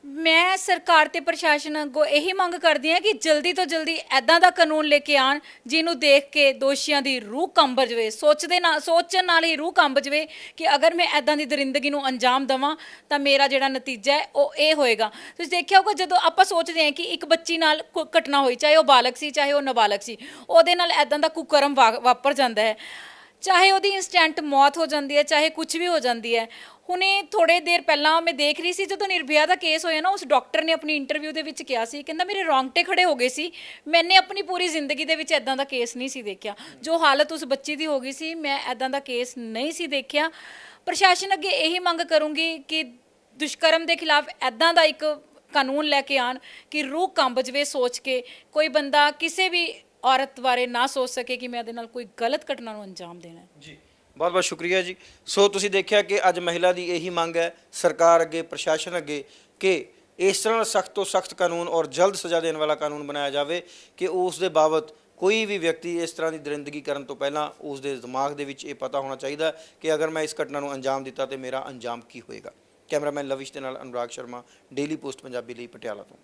ਮੈਂ ਸਰਕਾਰ ਤੇ ਪ੍ਰਸ਼ਾਸਨ ਅੱਗੋਂ ਇਹੀ ਮੰਗ ਕਰਦੀ ਹਾਂ ਕਿ ਜਲਦੀ ਤੋਂ ਜਲਦੀ ਐਦਾਂ ਦਾ ਕਾਨੂੰਨ ਲੈ ਕੇ ਆਣ ਜਿਹਨੂੰ ਦੇਖ ਕੇ ਦੋਸ਼ੀਆਂ ਦੀ ਰੂਹ ਕੰਬ ਜਾਵੇ, ਸੋਚਣ ਨਾਲ ਹੀ ਰੂਹ ਕੰਬ ਜਾਵੇ ਕਿ ਅਗਰ ਮੈਂ ਐਦਾਂ ਦੀ ਦਰਿੰਦਗੀ ਨੂੰ ਅੰਜਾਮ ਦੇਵਾਂ ਤਾਂ ਮੇਰਾ ਜਿਹੜਾ ਨਤੀਜਾ ਹੈ ਉਹ ਇਹ ਹੋਏਗਾ। ਤੁਸੀਂ ਦੇਖਿਆ ਹੋਊਗਾ ਜਦੋਂ ਆਪਾਂ ਸੋਚਦੇ ਹਾਂ ਕਿ ਇੱਕ ਬੱਚੀ ਨਾਲ ਘਟਨਾ ਹੋਈ, ਚਾਹੇ ਉਹ ਬਾਲਗ ਸੀ ਚਾਹੇ ਉਹ ਨਾਬਾਲਗ ਸੀ, ਉਹਦੇ ਨਾਲ ਐਦਾਂ ਦਾ ਕੁਕਰਮ ਵਾਪਰ ਜਾਂਦਾ ਹੈ, ਚਾਹੇ ਉਹਦੀ ਇੰਸਟੈਂਟ ਮੌਤ ਹੋ ਜਾਂਦੀ ਹੈ, ਚਾਹੇ ਕੁਝ ਵੀ ਹੋ ਜਾਂਦੀ ਹੈ। ਹੁਣੇ ਥੋੜੇ ਦੇਰ ਪਹਿਲਾਂ ਮੈਂ ਦੇਖ ਰਹੀ ਸੀ ਜਦੋਂ ਨਿਰਭਇਆ ਦਾ ਕੇਸ ਹੋਇਆ ਨਾ, ਉਸ ਡਾਕਟਰ ਨੇ ਆਪਣੀ ਇੰਟਰਵਿਊ ਦੇ ਵਿੱਚ ਕਿਹਾ ਸੀ, ਕਹਿੰਦਾ ਮੇਰੇ ਰੌਂਗਟੇ ਖੜੇ ਹੋ ਗਏ ਸੀ, ਮੈਨੇ ਆਪਣੀ ਪੂਰੀ ਜ਼ਿੰਦਗੀ ਦੇ ਵਿੱਚ ਐਦਾਂ ਦਾ ਕੇਸ ਨਹੀਂ ਸੀ ਦੇਖਿਆ। ਜੋ ਹਾਲਤ ਉਸ ਬੱਚੀ ਦੀ ਹੋ ਗਈ ਸੀ, ਮੈਂ ਐਦਾਂ ਦਾ ਕੇਸ ਨਹੀਂ ਸੀ ਦੇਖਿਆ। ਪ੍ਰਸ਼ਾਸਨ ਅੱਗੇ ਇਹੀ ਮੰਗ ਕਰੂੰਗੀ ਕਿ ਦੁਸ਼ਕਰਮ ਦੇ ਖਿਲਾਫ ਐਦਾਂ ਦਾ ਇੱਕ ਕਾਨੂੰਨ ਲੈ ਕੇ ਆਣ ਕਿ ਰੂਹ ਕੰਬ ਜਾਵੇ ਸੋਚ ਕੇ, ਕੋਈ ਬੰਦਾ ਕਿਸੇ ਵੀ ਔਰਤ ਬਾਰੇ ਨਾ ਸੋਚ ਸਕੇ ਕਿ ਮੈਂ ਇਹਦੇ ਨਾਲ ਕੋਈ ਗਲਤ ਘਟਨਾ ਨੂੰ ਅੰਜਾਮ ਦੇਣਾ ਹੈ। ਜੀ ਬਹੁਤ ਬਹੁਤ ਸ਼ੁਕਰੀਆ ਜੀ। ਸੋ ਤੁਸੀਂ ਦੇਖਿਆ ਕਿ ਅੱਜ ਮਹਿਲਾ ਦੀ ਇਹੀ ਮੰਗ ਹੈ ਸਰਕਾਰ ਅੱਗੇ, ਪ੍ਰਸ਼ਾਸਨ ਅੱਗੇ ਕਿ ਇਸ ਤਰ੍ਹਾਂ ਸਖਤ ਤੋਂ ਸਖਤ ਕਾਨੂੰਨ ਔਰ ਜਲਦ ਸਜ਼ਾ ਦੇਣ ਵਾਲਾ ਕਾਨੂੰਨ ਬਣਾਇਆ ਜਾਵੇ ਕਿ ਉਸ ਦੇ ਬਾਬਤ ਕੋਈ ਵੀ ਵਿਅਕਤੀ ਇਸ ਤਰ੍ਹਾਂ ਦੀ ਦਰਿੰਦਗੀ ਕਰਨ ਤੋਂ ਪਹਿਲਾਂ ਉਸ ਦੇ ਦਿਮਾਗ ਦੇ ਵਿੱਚ ਇਹ ਪਤਾ ਹੋਣਾ ਚਾਹੀਦਾ ਕਿ ਅਗਰ ਮੈਂ ਇਸ ਘਟਨਾ ਨੂੰ ਅੰਜਾਮ ਦਿੱਤਾ ਤੇ ਮੇਰਾ ਅੰਜਾਮ ਕੀ ਹੋਏਗਾ। ਕੈਮਰਾਮੈਨ ਲਵਿਸ਼ ਦੇ ਨਾਲ ਅਨੁਰਾਗ ਸ਼ਰਮਾ, ਡੇਲੀ ਪੋਸਟ ਪੰਜਾਬੀ ਲਈ ਪਟਿਆਲਾ ਤੋਂ।